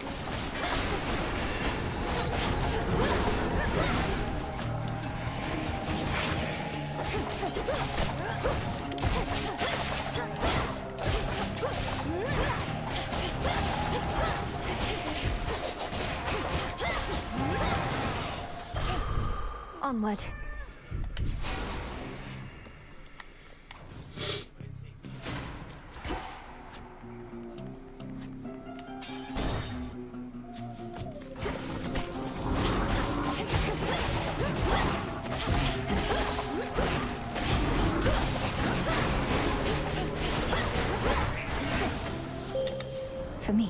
Onward. For me.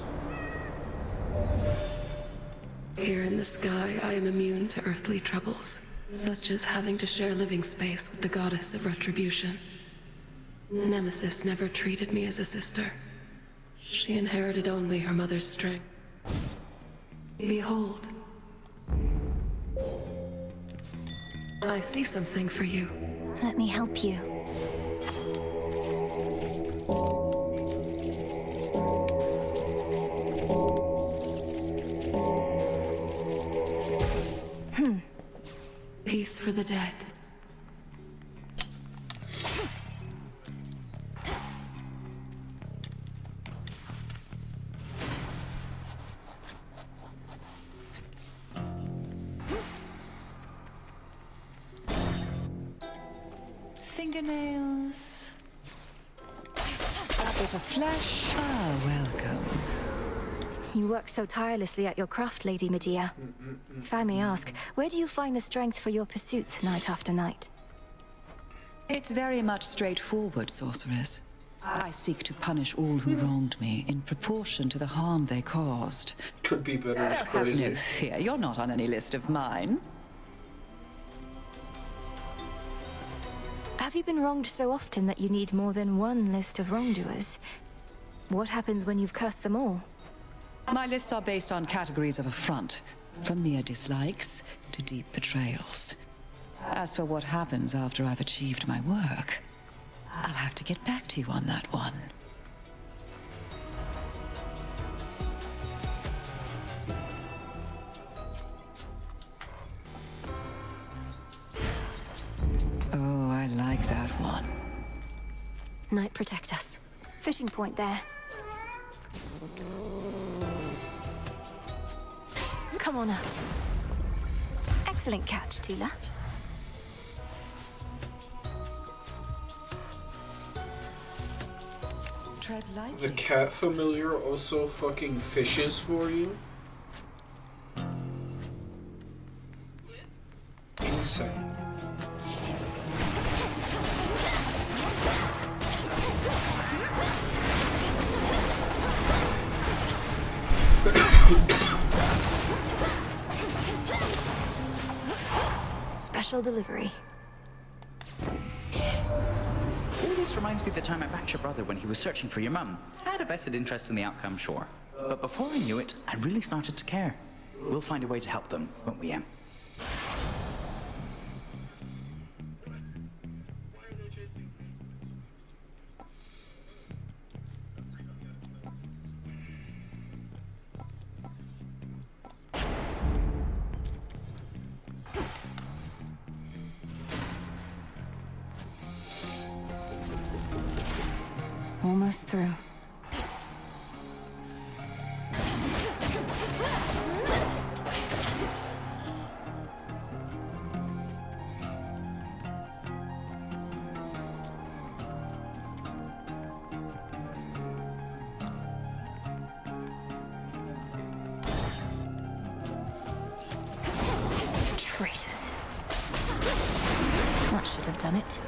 Here in the sky, I am immune to earthly troubles, such as having to share living space with the goddess of retribution. Nemesis never treated me as a sister. She inherited only her mother's strength. Behold. I see something for you. Let me help you. Peace for the dead. Fingernails. A bit of flesh. Ah, welcome. You work so tirelessly at your craft, Lady Medea. If I may ask, where do you find the strength for your pursuits night after night? It's very much straightforward, sorceress. I seek to punish all who wronged me in proportion to the harm they caused. Could be better as Have crazy. no fear, you're not on any list of mine. Have you been wronged so often that you need more than one list of wrongdoers? What happens when you've cursed them all? My lists are based on categories of affront, from mere dislikes to deep betrayals. As for what happens after I've achieved my work, I'll have to get back to you on that one. Oh, I like that one. Night protect us. Fishing point there. Come on out. Excellent catch, Tila. Tread lightly. The cat familiar also fucking fishes for you? Insane. Special delivery. All this reminds me of the time I backed your brother when he was searching for your mum. I had a vested interest in the outcome, sure. But before I knew it, I really started to care. We'll find a way to help them, won't we, Em? Almost through. Traitors. That should have done it.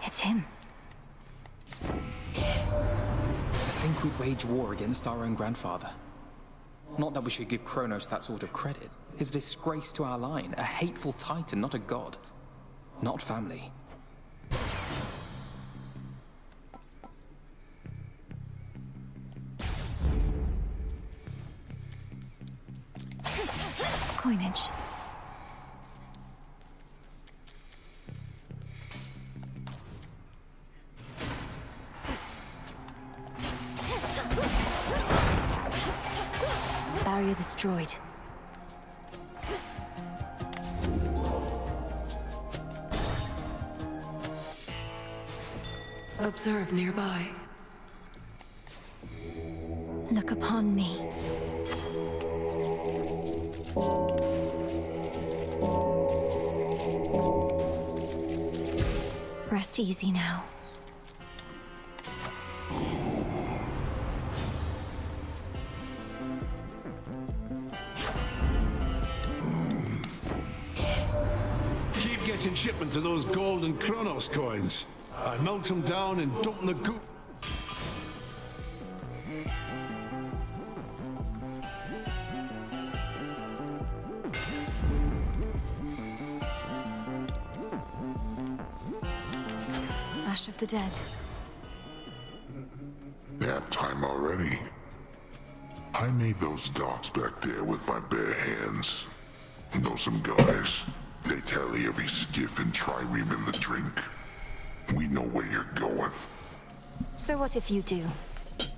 It's him. To think we'd wage war against our own grandfather. Not that we should give Kronos that sort of credit. He's a disgrace to our line, a hateful titan, not a god. Not family. coinage. Barrier destroyed. Observe nearby. Look upon me. Rest easy now. Keep getting shipments of those gold and Kronos coins. I melt them down and dump them the goop. Ash of the dead. That time already. I made those docks back there with my bare hands. Know some guys. They tally every skiff and trireme in the drink. We know where you're going. So what if you do?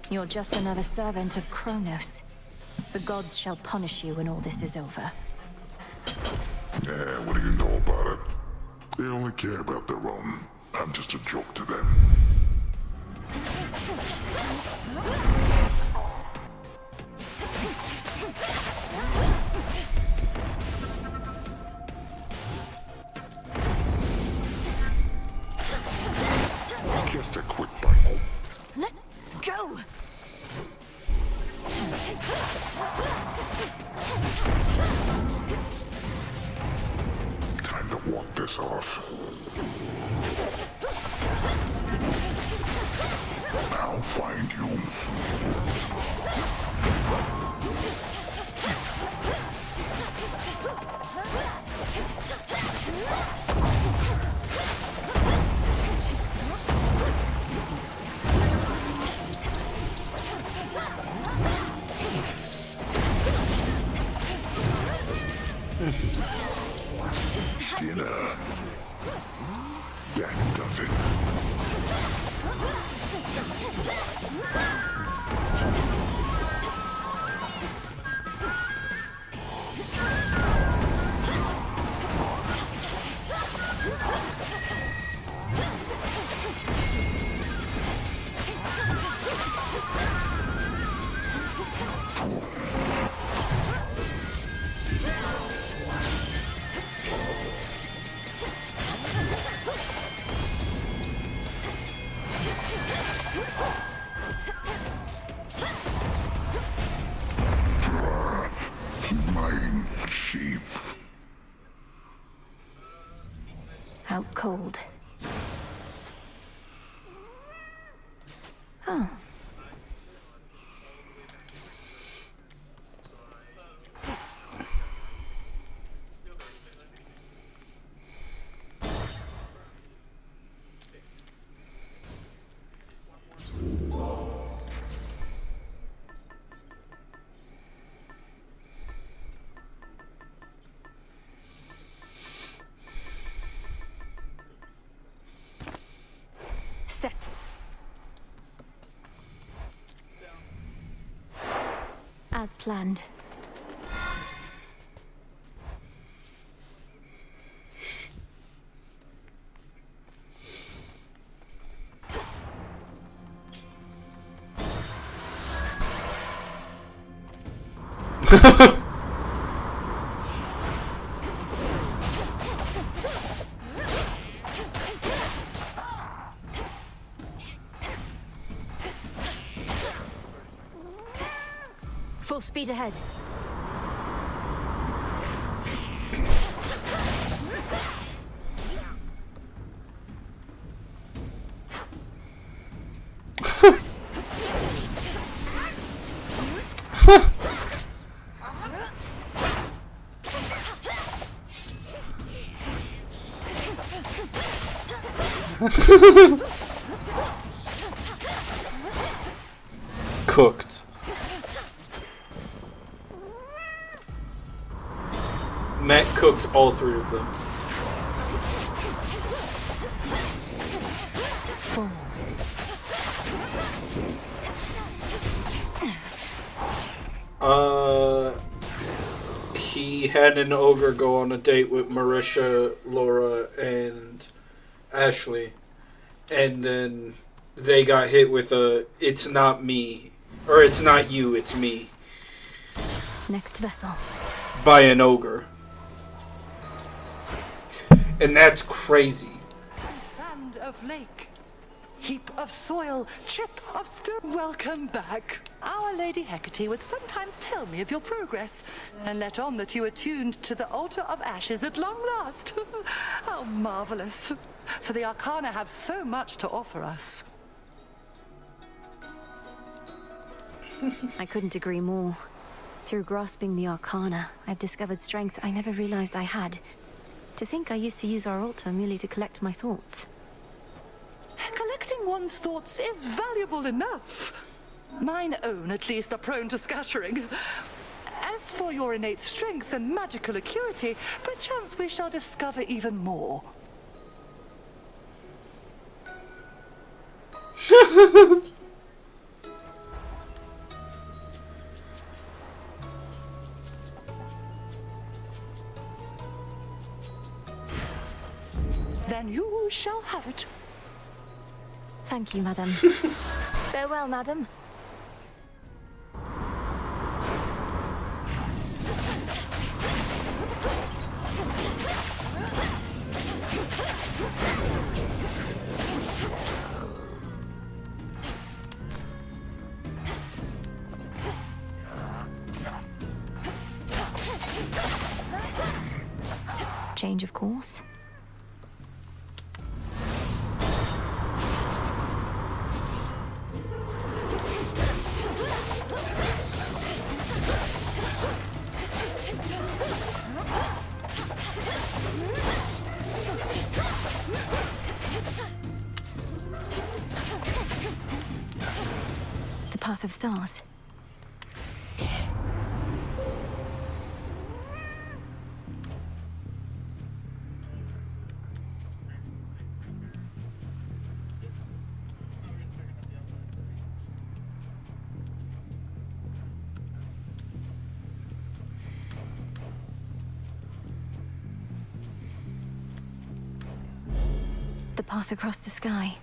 You're just another servant of Kronos. The gods shall punish you when all this is over. Yeah, what do you know about it? They only care about their own. I'm just a joke to them. Just a quick bite. Let go! Time to walk this off. I'll find you. Dinner. That does it. Sheep. Out cold. Oh. Set. As planned. Full speed ahead. Cooked. Matt cooked all 3 of them. He had an ogre go on a date with Marisha, Laura, and Ashley. And then they got hit with a, it's not me, or it's not you, it's me. Next vessel. By an ogre. And that's crazy. Sand of lake, heap of soil, chip of stone. Welcome back. Our Lady Hecate would sometimes tell me of your progress, and let on that you are tuned to the altar of ashes at long last. How marvelous. For the Arcana have so much to offer us. I couldn't agree more. Through grasping the Arcana, I've discovered strength I never realized I had. To think I used to use our altar merely to collect my thoughts. Collecting one's thoughts is valuable enough. Mine own, at least, are prone to scattering. As for your innate strength and magical acuity, perchance we shall discover even more. Then you shall have it. Thank you, madam. Farewell, madam. Change of course. The path of stars. The path across the sky.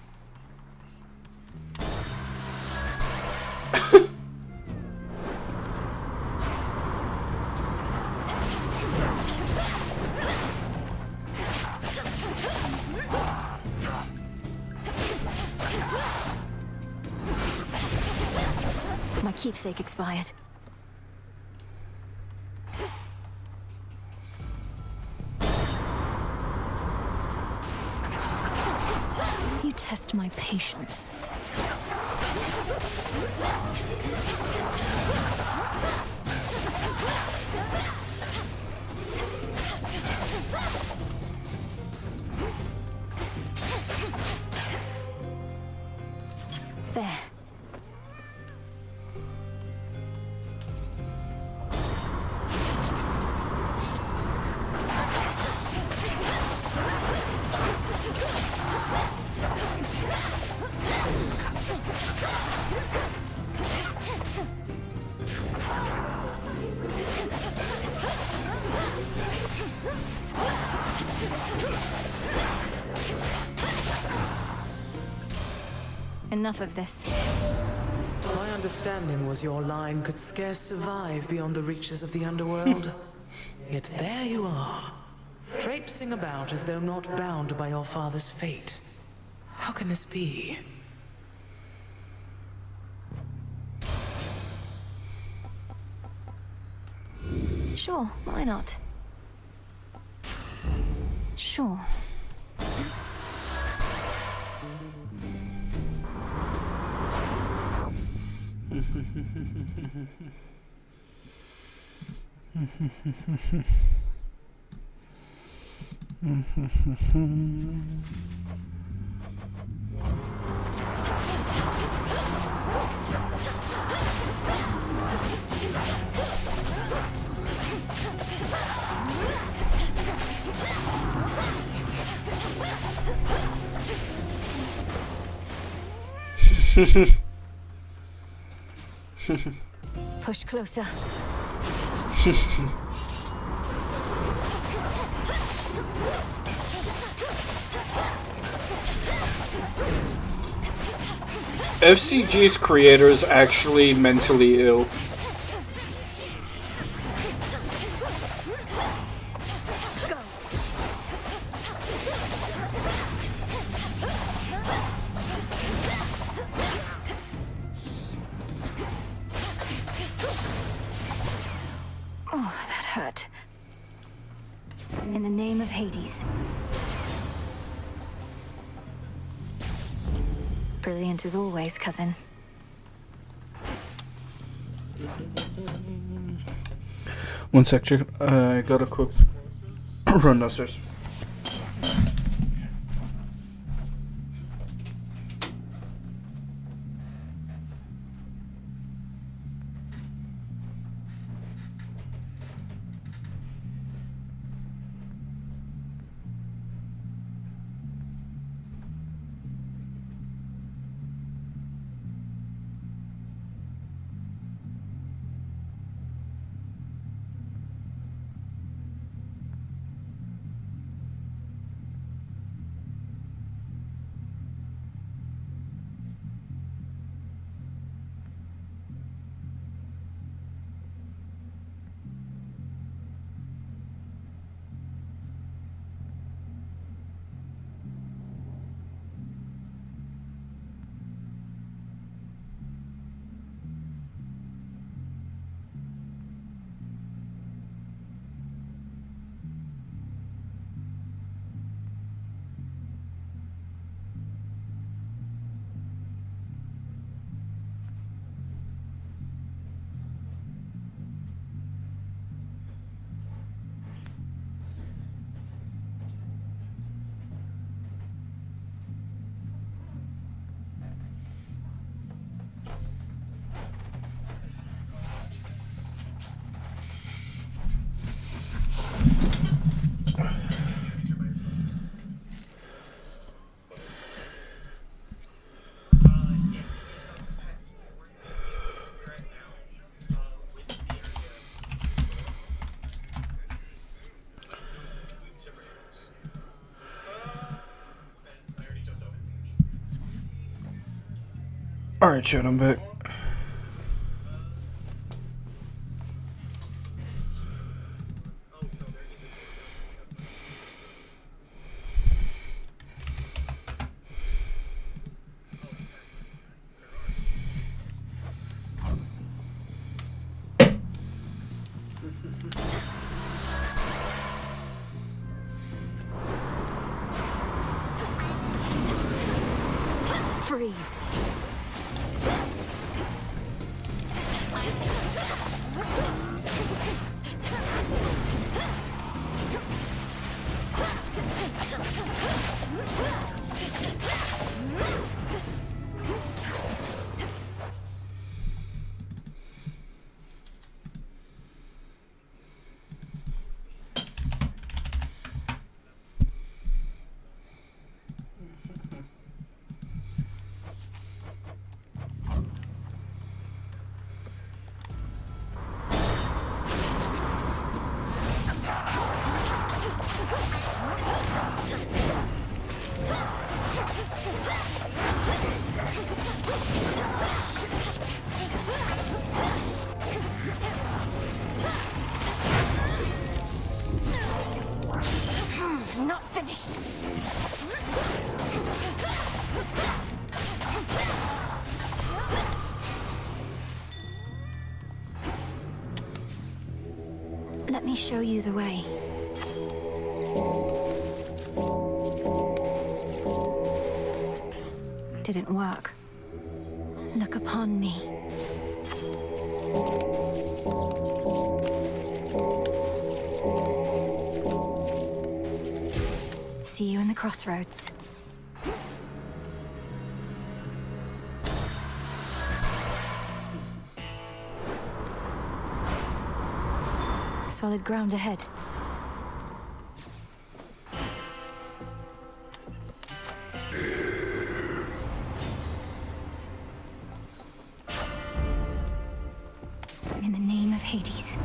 My keepsake expired. You test my patience. There. Enough of this. My understanding was your line could scarce survive beyond the reaches of the underworld. Yet there you are, traipsing about as though not bound by your father's fate. How can this be? Sure, why not? Sure. Push closer. FCG's creator is actually mentally ill. Oh, that hurt. In the name of Hades. Brilliant as always, cousin. One sec, chick. I got a quick run downstairs. Alright, chat, I'm back. Freeze. Not finished. Let me show you the way. Didn't work. Look upon me. See you in the crossroads. Solid ground ahead. Hades.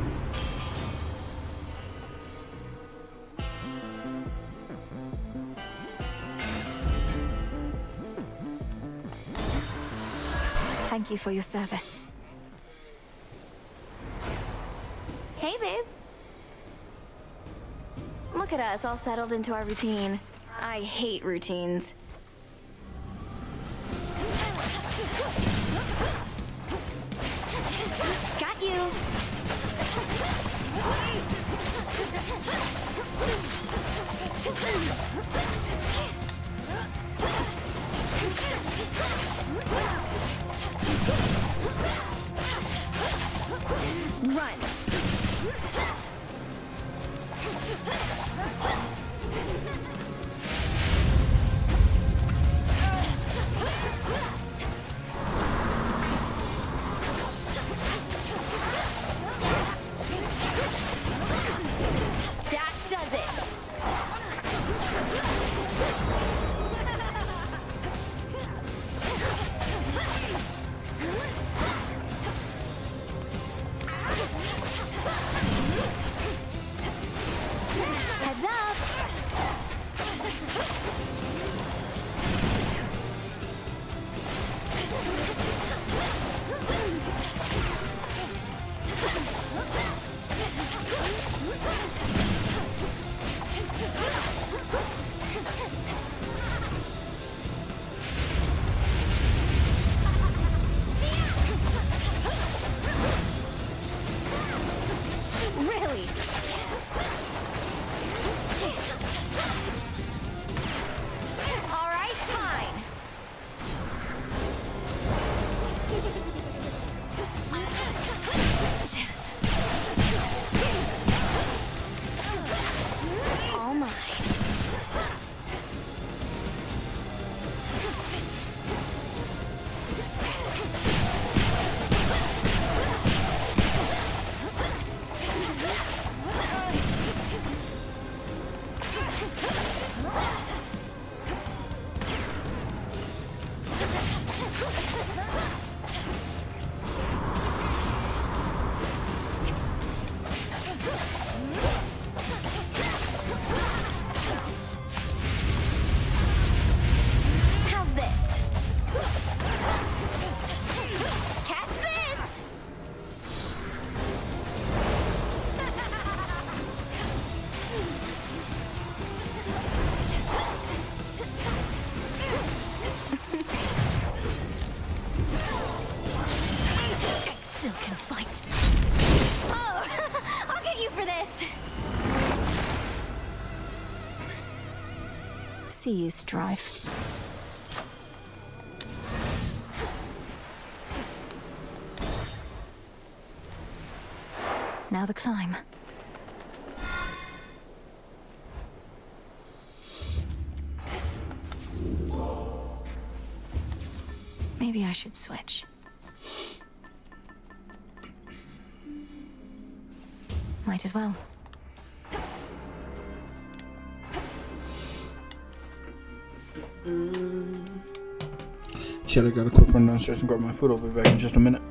Thank you for your service. Hey, babe. Look at us, all settled into our routine. I hate routines. Got you. Run. That does it. Heads up. Really? All right, fine. All mine. How's this? Catch this! I still can fight. Oh, I'll get you for this. See you strive. Now the climb. Maybe I should switch. Might as well. Shit, I got a quick run downstairs and grab my food. I'll be back in just a minute.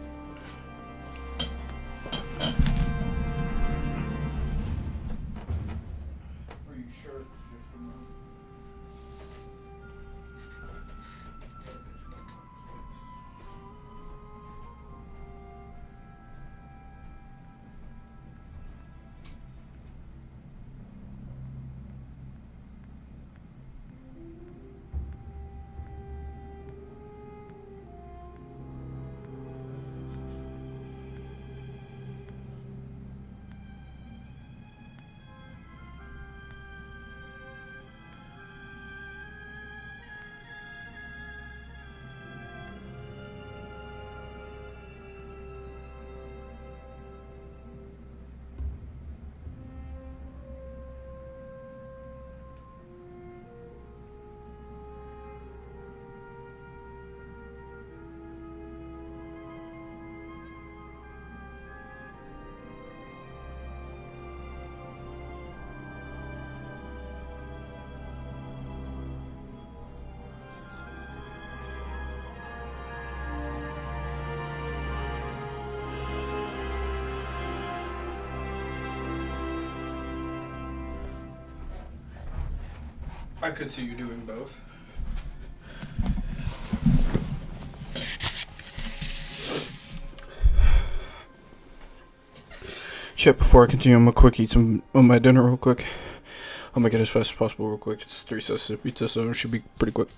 I could see you doing both. Chat, before I continue, I'm gonna quick eat some of my dinner real quick. I'll make it as fast as possible real quick. It's 3 slices of pizza, so it should be pretty quick.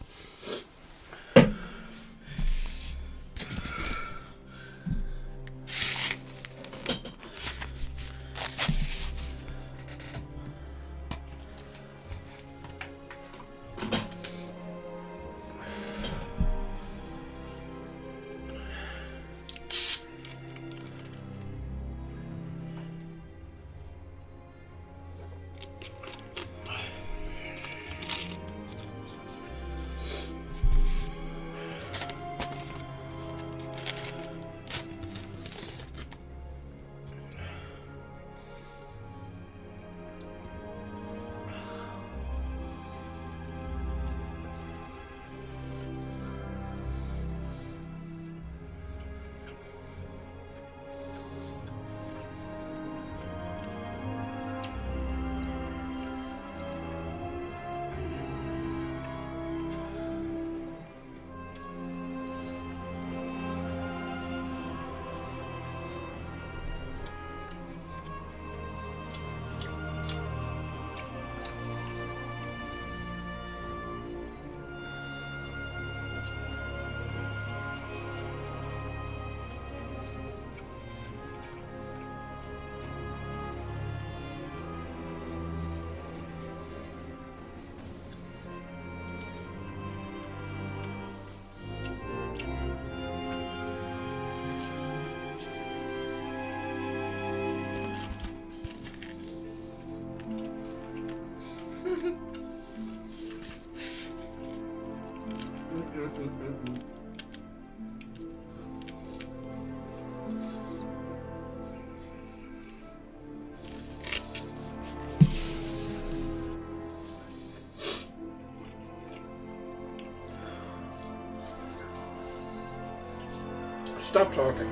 Stop talking.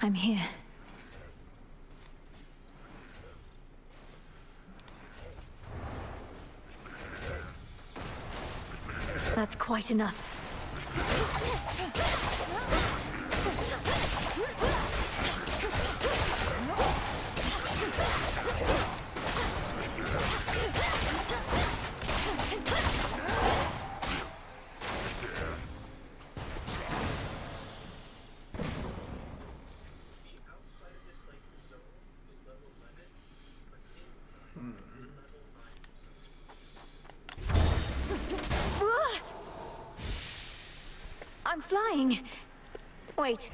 I'm here. That's quite enough. I'm flying. Wait.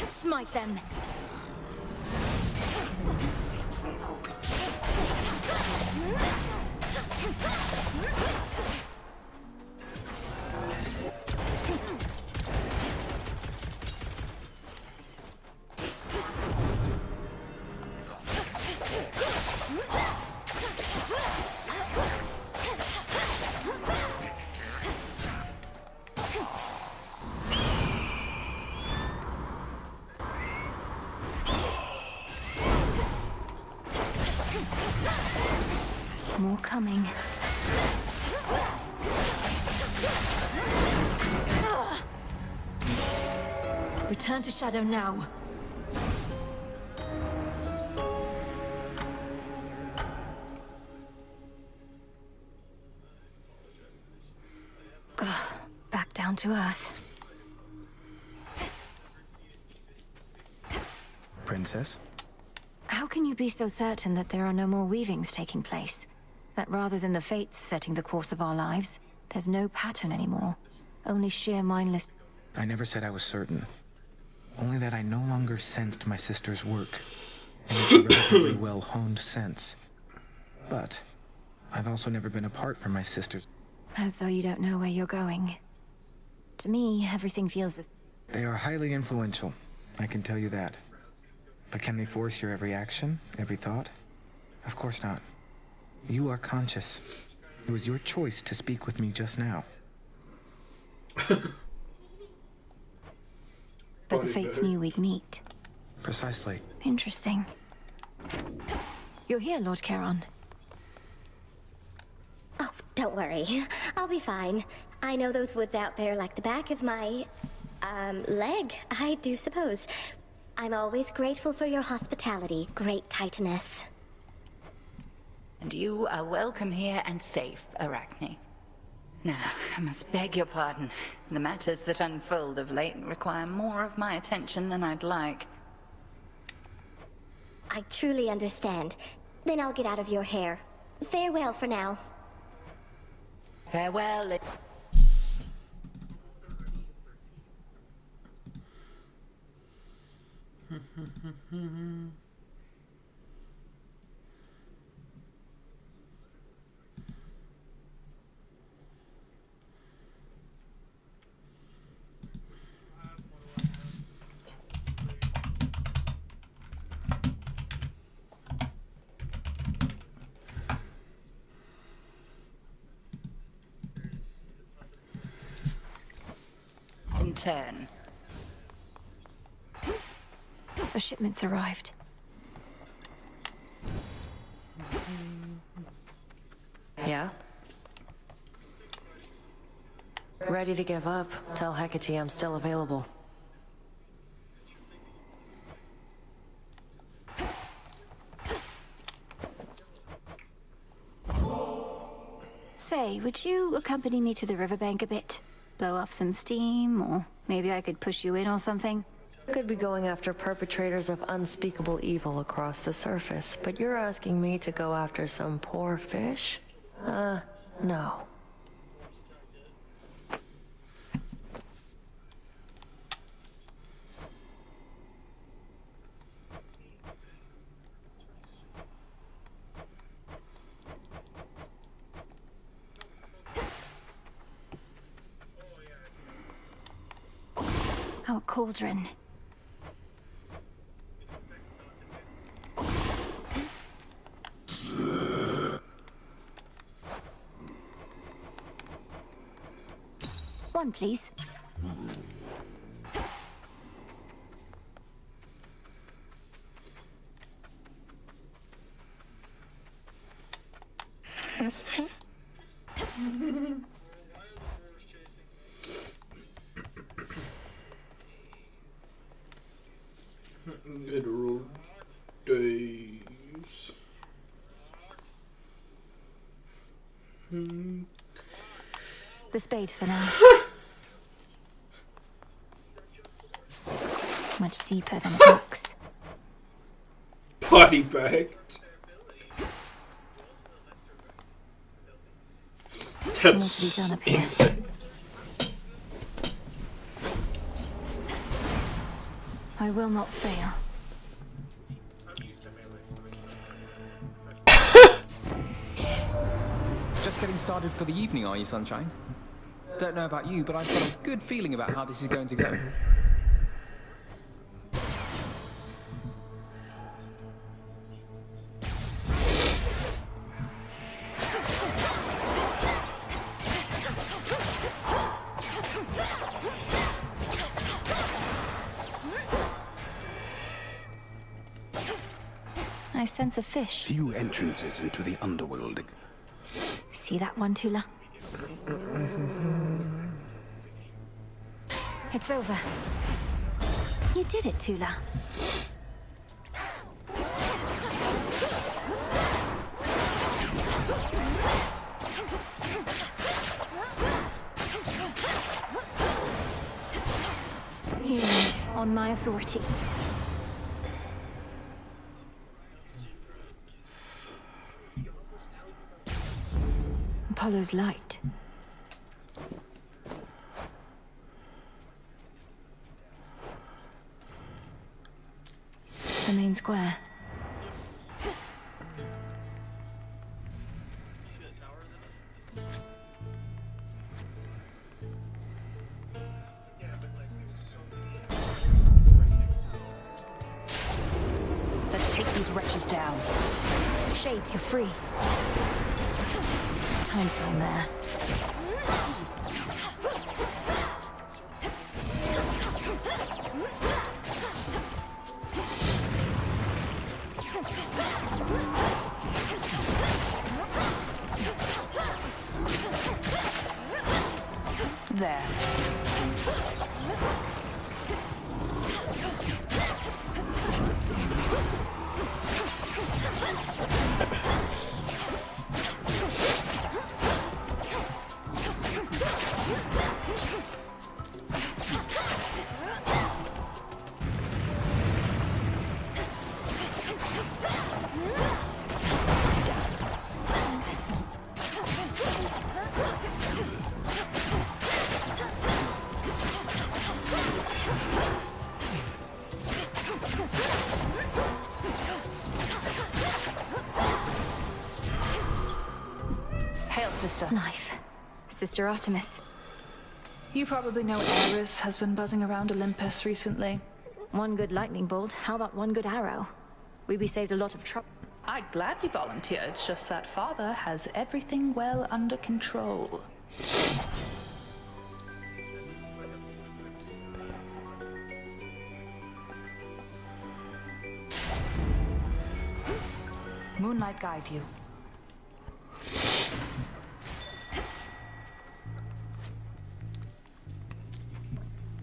Smite them. More coming. Return to Shadow now. Back down to Earth. Princess? How can you be so certain that there are no more weavings taking place? That rather than the fates setting the course of our lives, there's no pattern anymore. Only sheer mindless... I never said I was certain. Only that I no longer sensed my sister's work. And it's a relatively well-honed sense. But I've also never been apart from my sister's... As though you don't know where you're going. To me, everything feels as... They are highly influential, I can tell you that. But can they force your every action, every thought? Of course not. You are conscious. It was your choice to speak with me just now. But the fates knew we'd meet. Precisely. Interesting. You're here, Lord Charon. Oh, don't worry. I'll be fine. I know those woods out there like the back of my, leg, I do suppose. I'm always grateful for your hospitality, great Titaness. And you are welcome here and safe, Arachne. Now, I must beg your pardon. The matters that unfold of late require more of my attention than I'd like. I truly understand. Then I'll get out of your hair. Farewell for now. Farewell. In turn. The shipment's arrived. Yeah? Ready to give up. Tell Hecate I'm still available. Say, would you accompany me to the riverbank a bit? Blow off some steam, or maybe I could push you in or something? Could be going after perpetrators of unspeakable evil across the surface, but you're asking me to go after some poor fish? No. cauldron. One, please. Literal days. The spade for now. Much deeper than it looks. Body bagged. That's More to be done up here. insane. I will not fail. Just getting started for the evening, are you, Sunshine? Don't know about you, but I've got a good feeling about how this is going to go. I sense a fish. Few entrances into the underworld. See that one, Tula? It's over. You did it, Tula. Here, on my authority. Apollo's light. The main square. Let's take these wretches down. Shades, you're free. Time sign there. There. Hail, sister. Life. Sister Artemis. You probably know Ares has been buzzing around Olympus recently. One good lightning bolt. How about one good arrow? We'd be saved a lot of trouble. I'd gladly volunteer, it's just that Father has everything well under control. Moonlight guide you.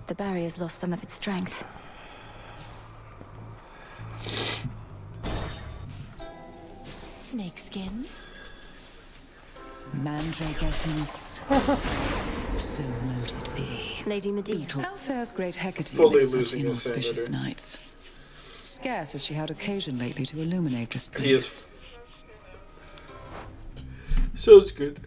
The barrier's lost some of its strength. Snakeskin. Mandrake essence. So noted be. Lady Medea. How fares great Hecate Fully amid such losing his inauspicious sanity. nights? Scarce has she had occasion lately to illuminate this place. He is. So it's good.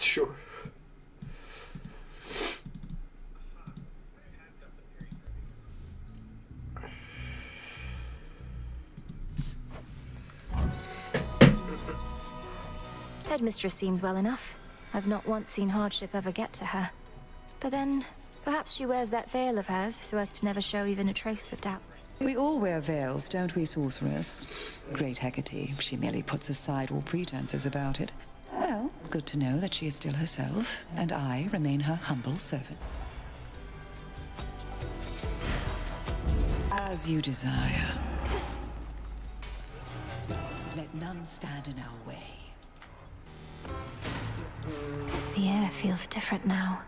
Sure. headmistress seems well enough. I've not once seen hardship ever get to her. But then, perhaps she wears that veil of hers so as to never show even a trace of doubt. We all wear veils, don't we, sorceress? Great Hecate, she merely puts aside all pretenses about it. Well, good to know that she is still herself, and I remain her humble servant. As you desire. Let none stand in our way. The air feels different now.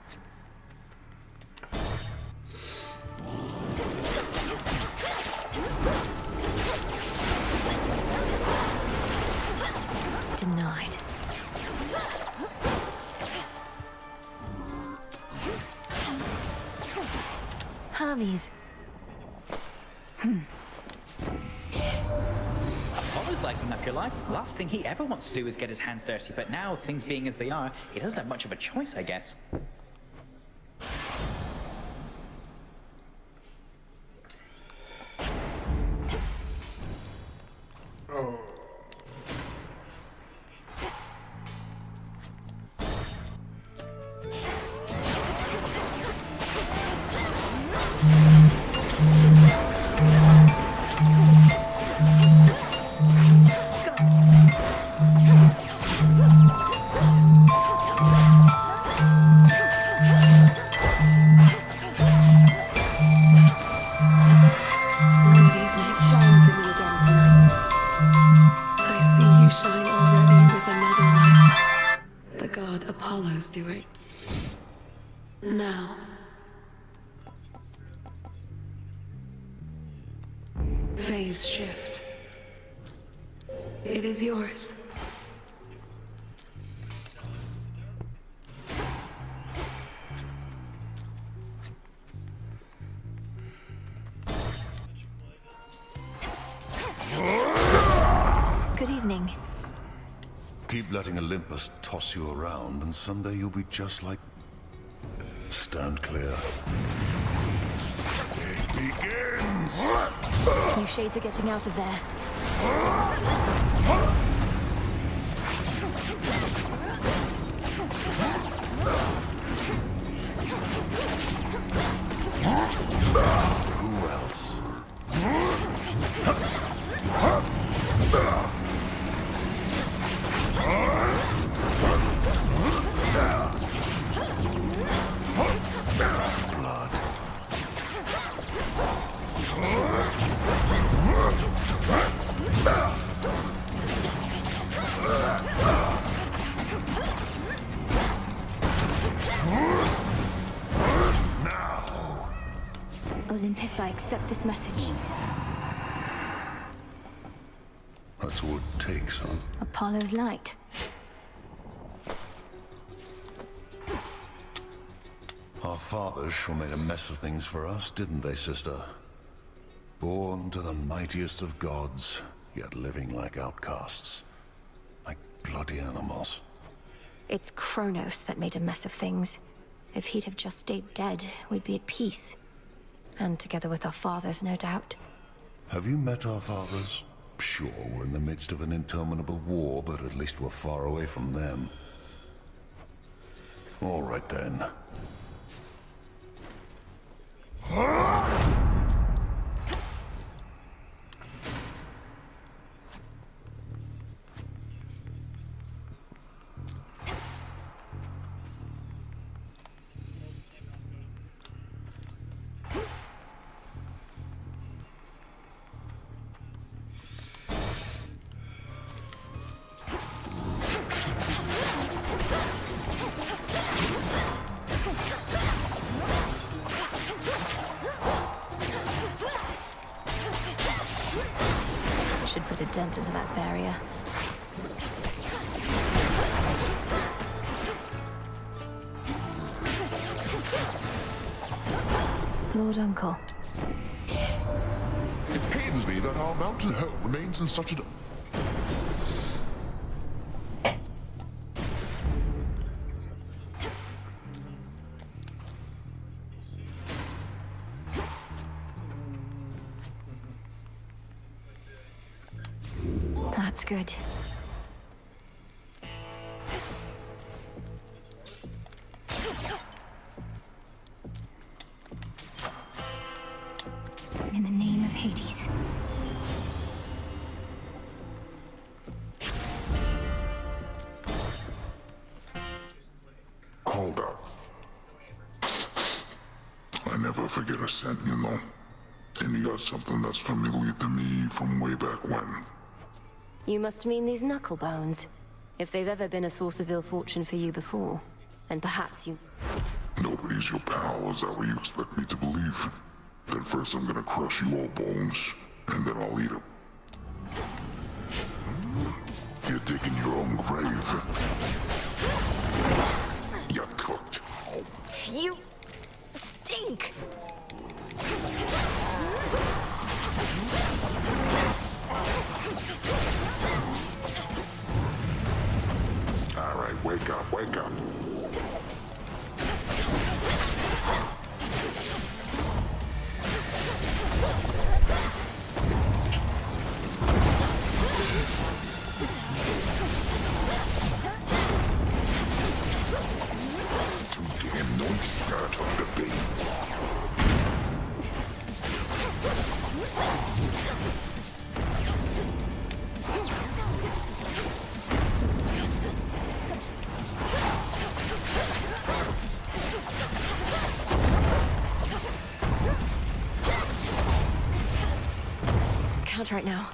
Denied. Hermes. Apollo's lighting up your life. Last thing he ever wants to do is get his hands dirty, but now, things being as they are, he doesn't have much of a choice, I guess. Oh. Apollo's doing. Now. Phase shift. It is yours. Good evening. Keep letting Olympus toss you around, and someday you'll be just like... Stand clear. It begins! You shades are getting out of there. Who else? Blood. Now. Olympus, I accept this message. That's all it takes, huh? Apollo's light. Our fathers sure made a mess of things for us, didn't they, sister? Born to the mightiest of gods, yet living like outcasts. Like bloody animals. It's Kronos that made a mess of things. If he'd have just stayed dead, we'd be at peace. And together with our fathers, no doubt. Have you met our fathers? Sure, we're in the midst of an interminable war, but at least we're far away from them. All right, then. Should put a dent into that barrier. Lord Uncle. It pains me that our mountain home remains in such a... That's good. never forget a scent, you know. And you got something that's familiar to me from way back when. You must mean these knuckle bones. If they've ever been a source of ill fortune for you before, then perhaps you... Nobody's your pal, is that what you expect me to believe? Then first I'm gonna crush you all bones, and then I'll eat them. You're digging your own grave. You're cooked. You... stink! Alright, wake up, wake up. Too damn noisy, gotta talk to Bane. Count right now.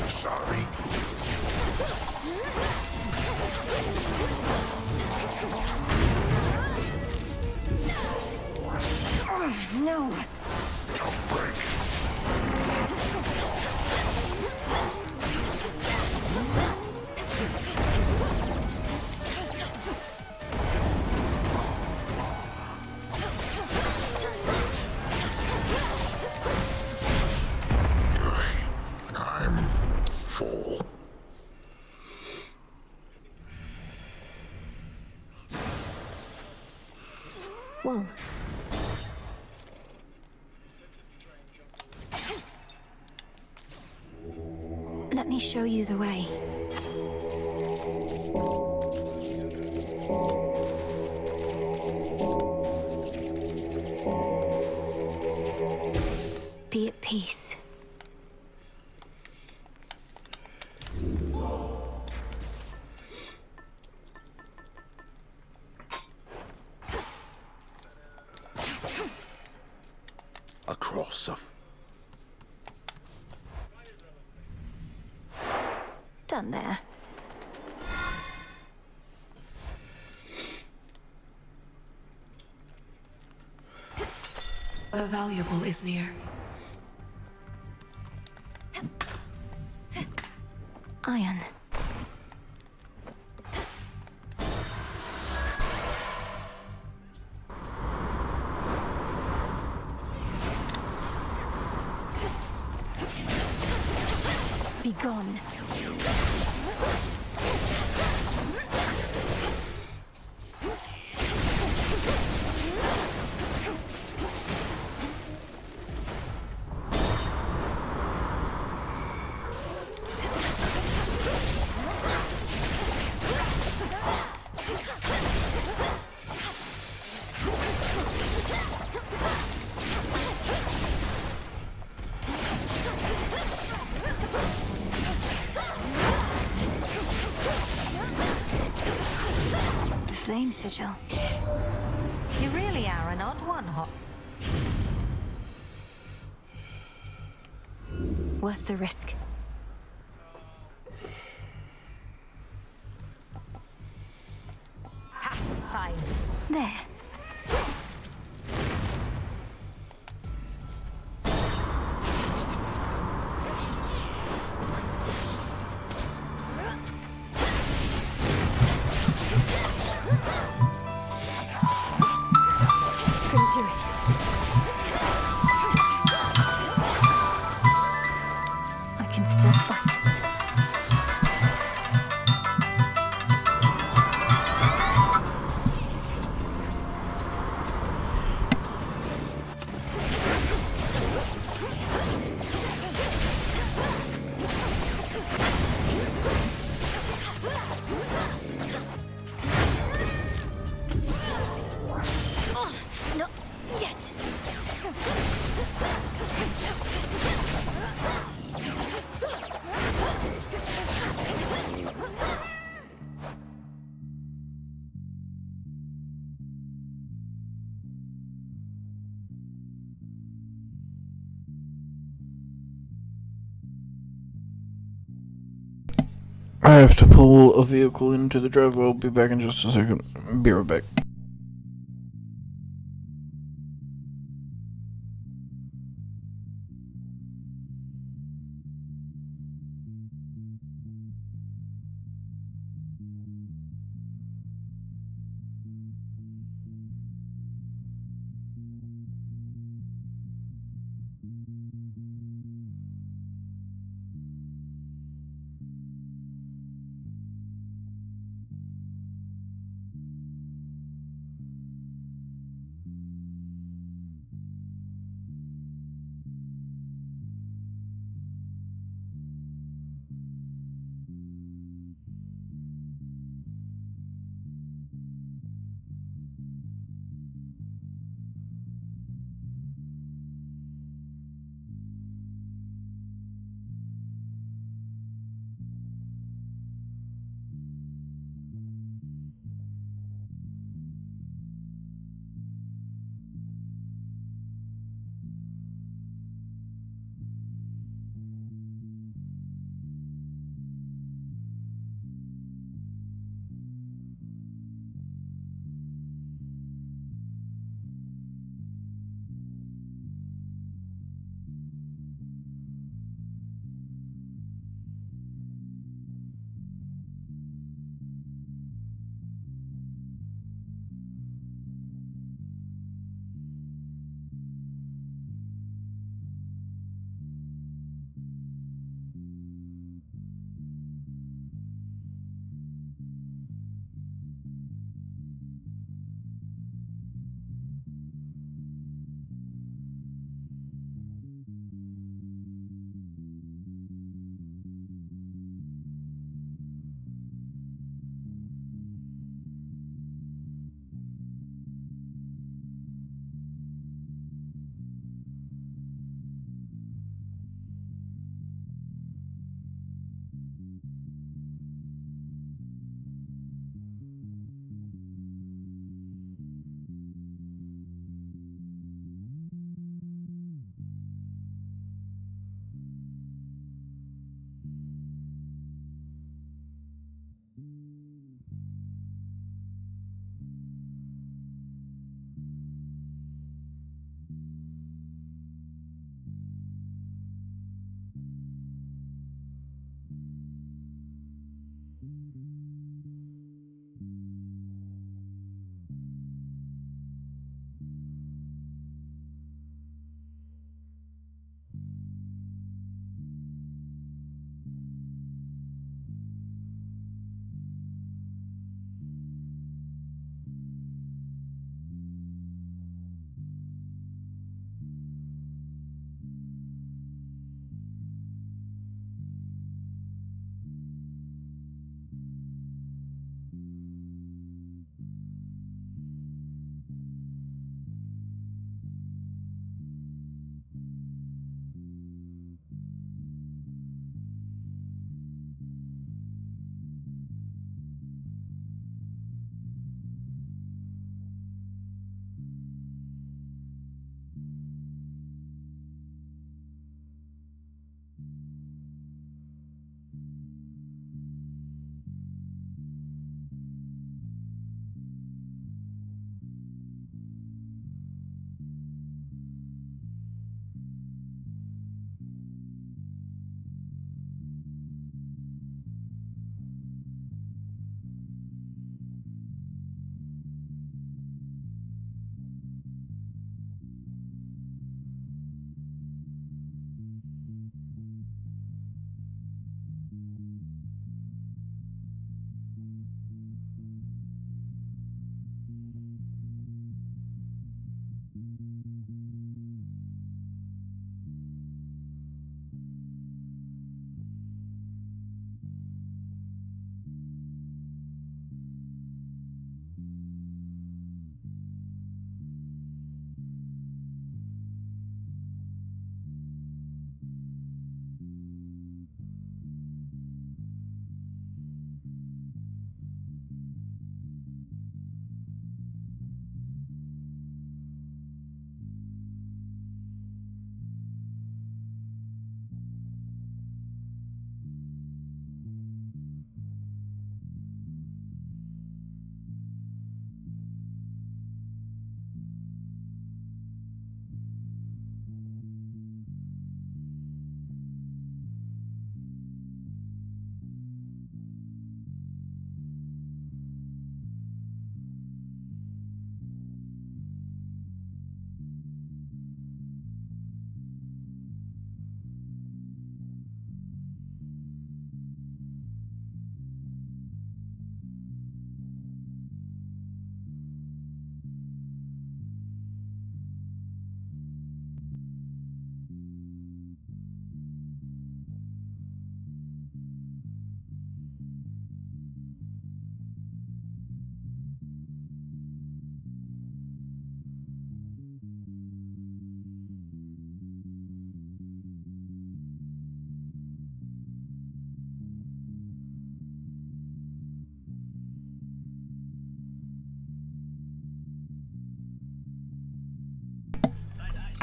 Sorry. No. Tough break. I'm full. Whoa. Let me show you the way. Be at peace. A cross of... Done there. A valuable is near. Iron. Be gone. Flame sigil. You really are an odd one, Hop. Worth the risk. Ha! Fine. There. Couldn't do it. I can still fight. I have to pull a vehicle into the driveway. I'll be back in just a second. Be right back.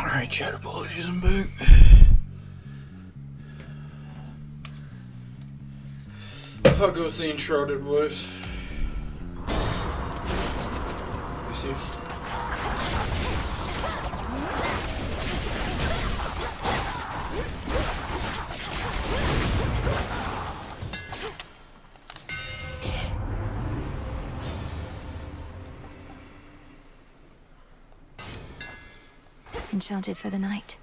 Alright, chat, apologies, I'm back. How goes the Enshrouded, boys? You see? Enchanted for the night.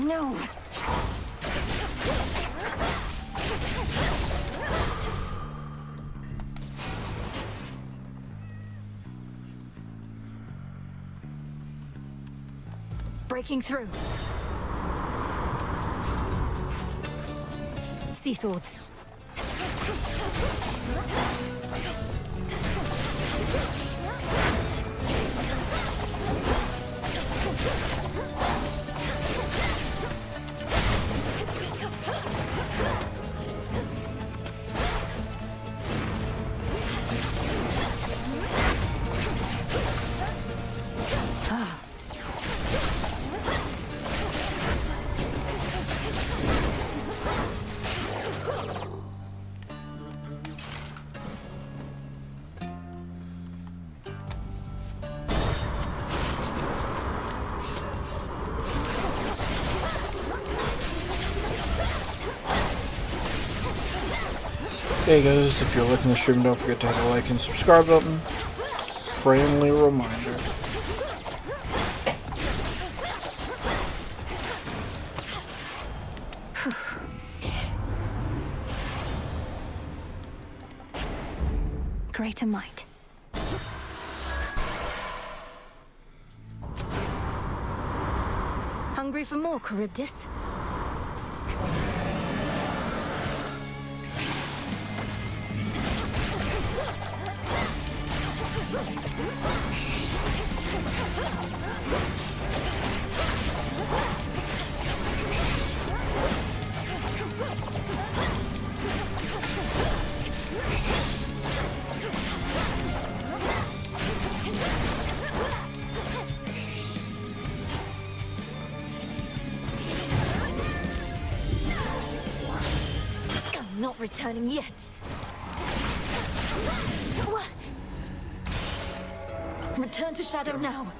No. Breaking through. Sea swords. Hey guys, if you're liking the stream, don't forget to hit the like and subscribe button. Friendly reminder. Greater might. Hungry for more, Charybdis? Not returning yet. What? Return to Shadow now.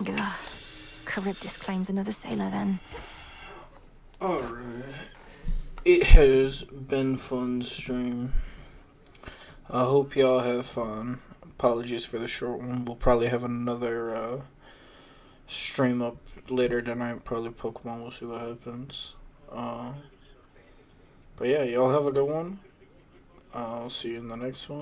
Ugh. Charybdis claims another sailor then. Alright. It has been fun stream. I hope y'all have fun. Apologies for the short one. We'll probably have another stream up later tonight. Probably Pokemon. We'll see what happens. But yeah, y'all have a good one. I'll see you in the next one.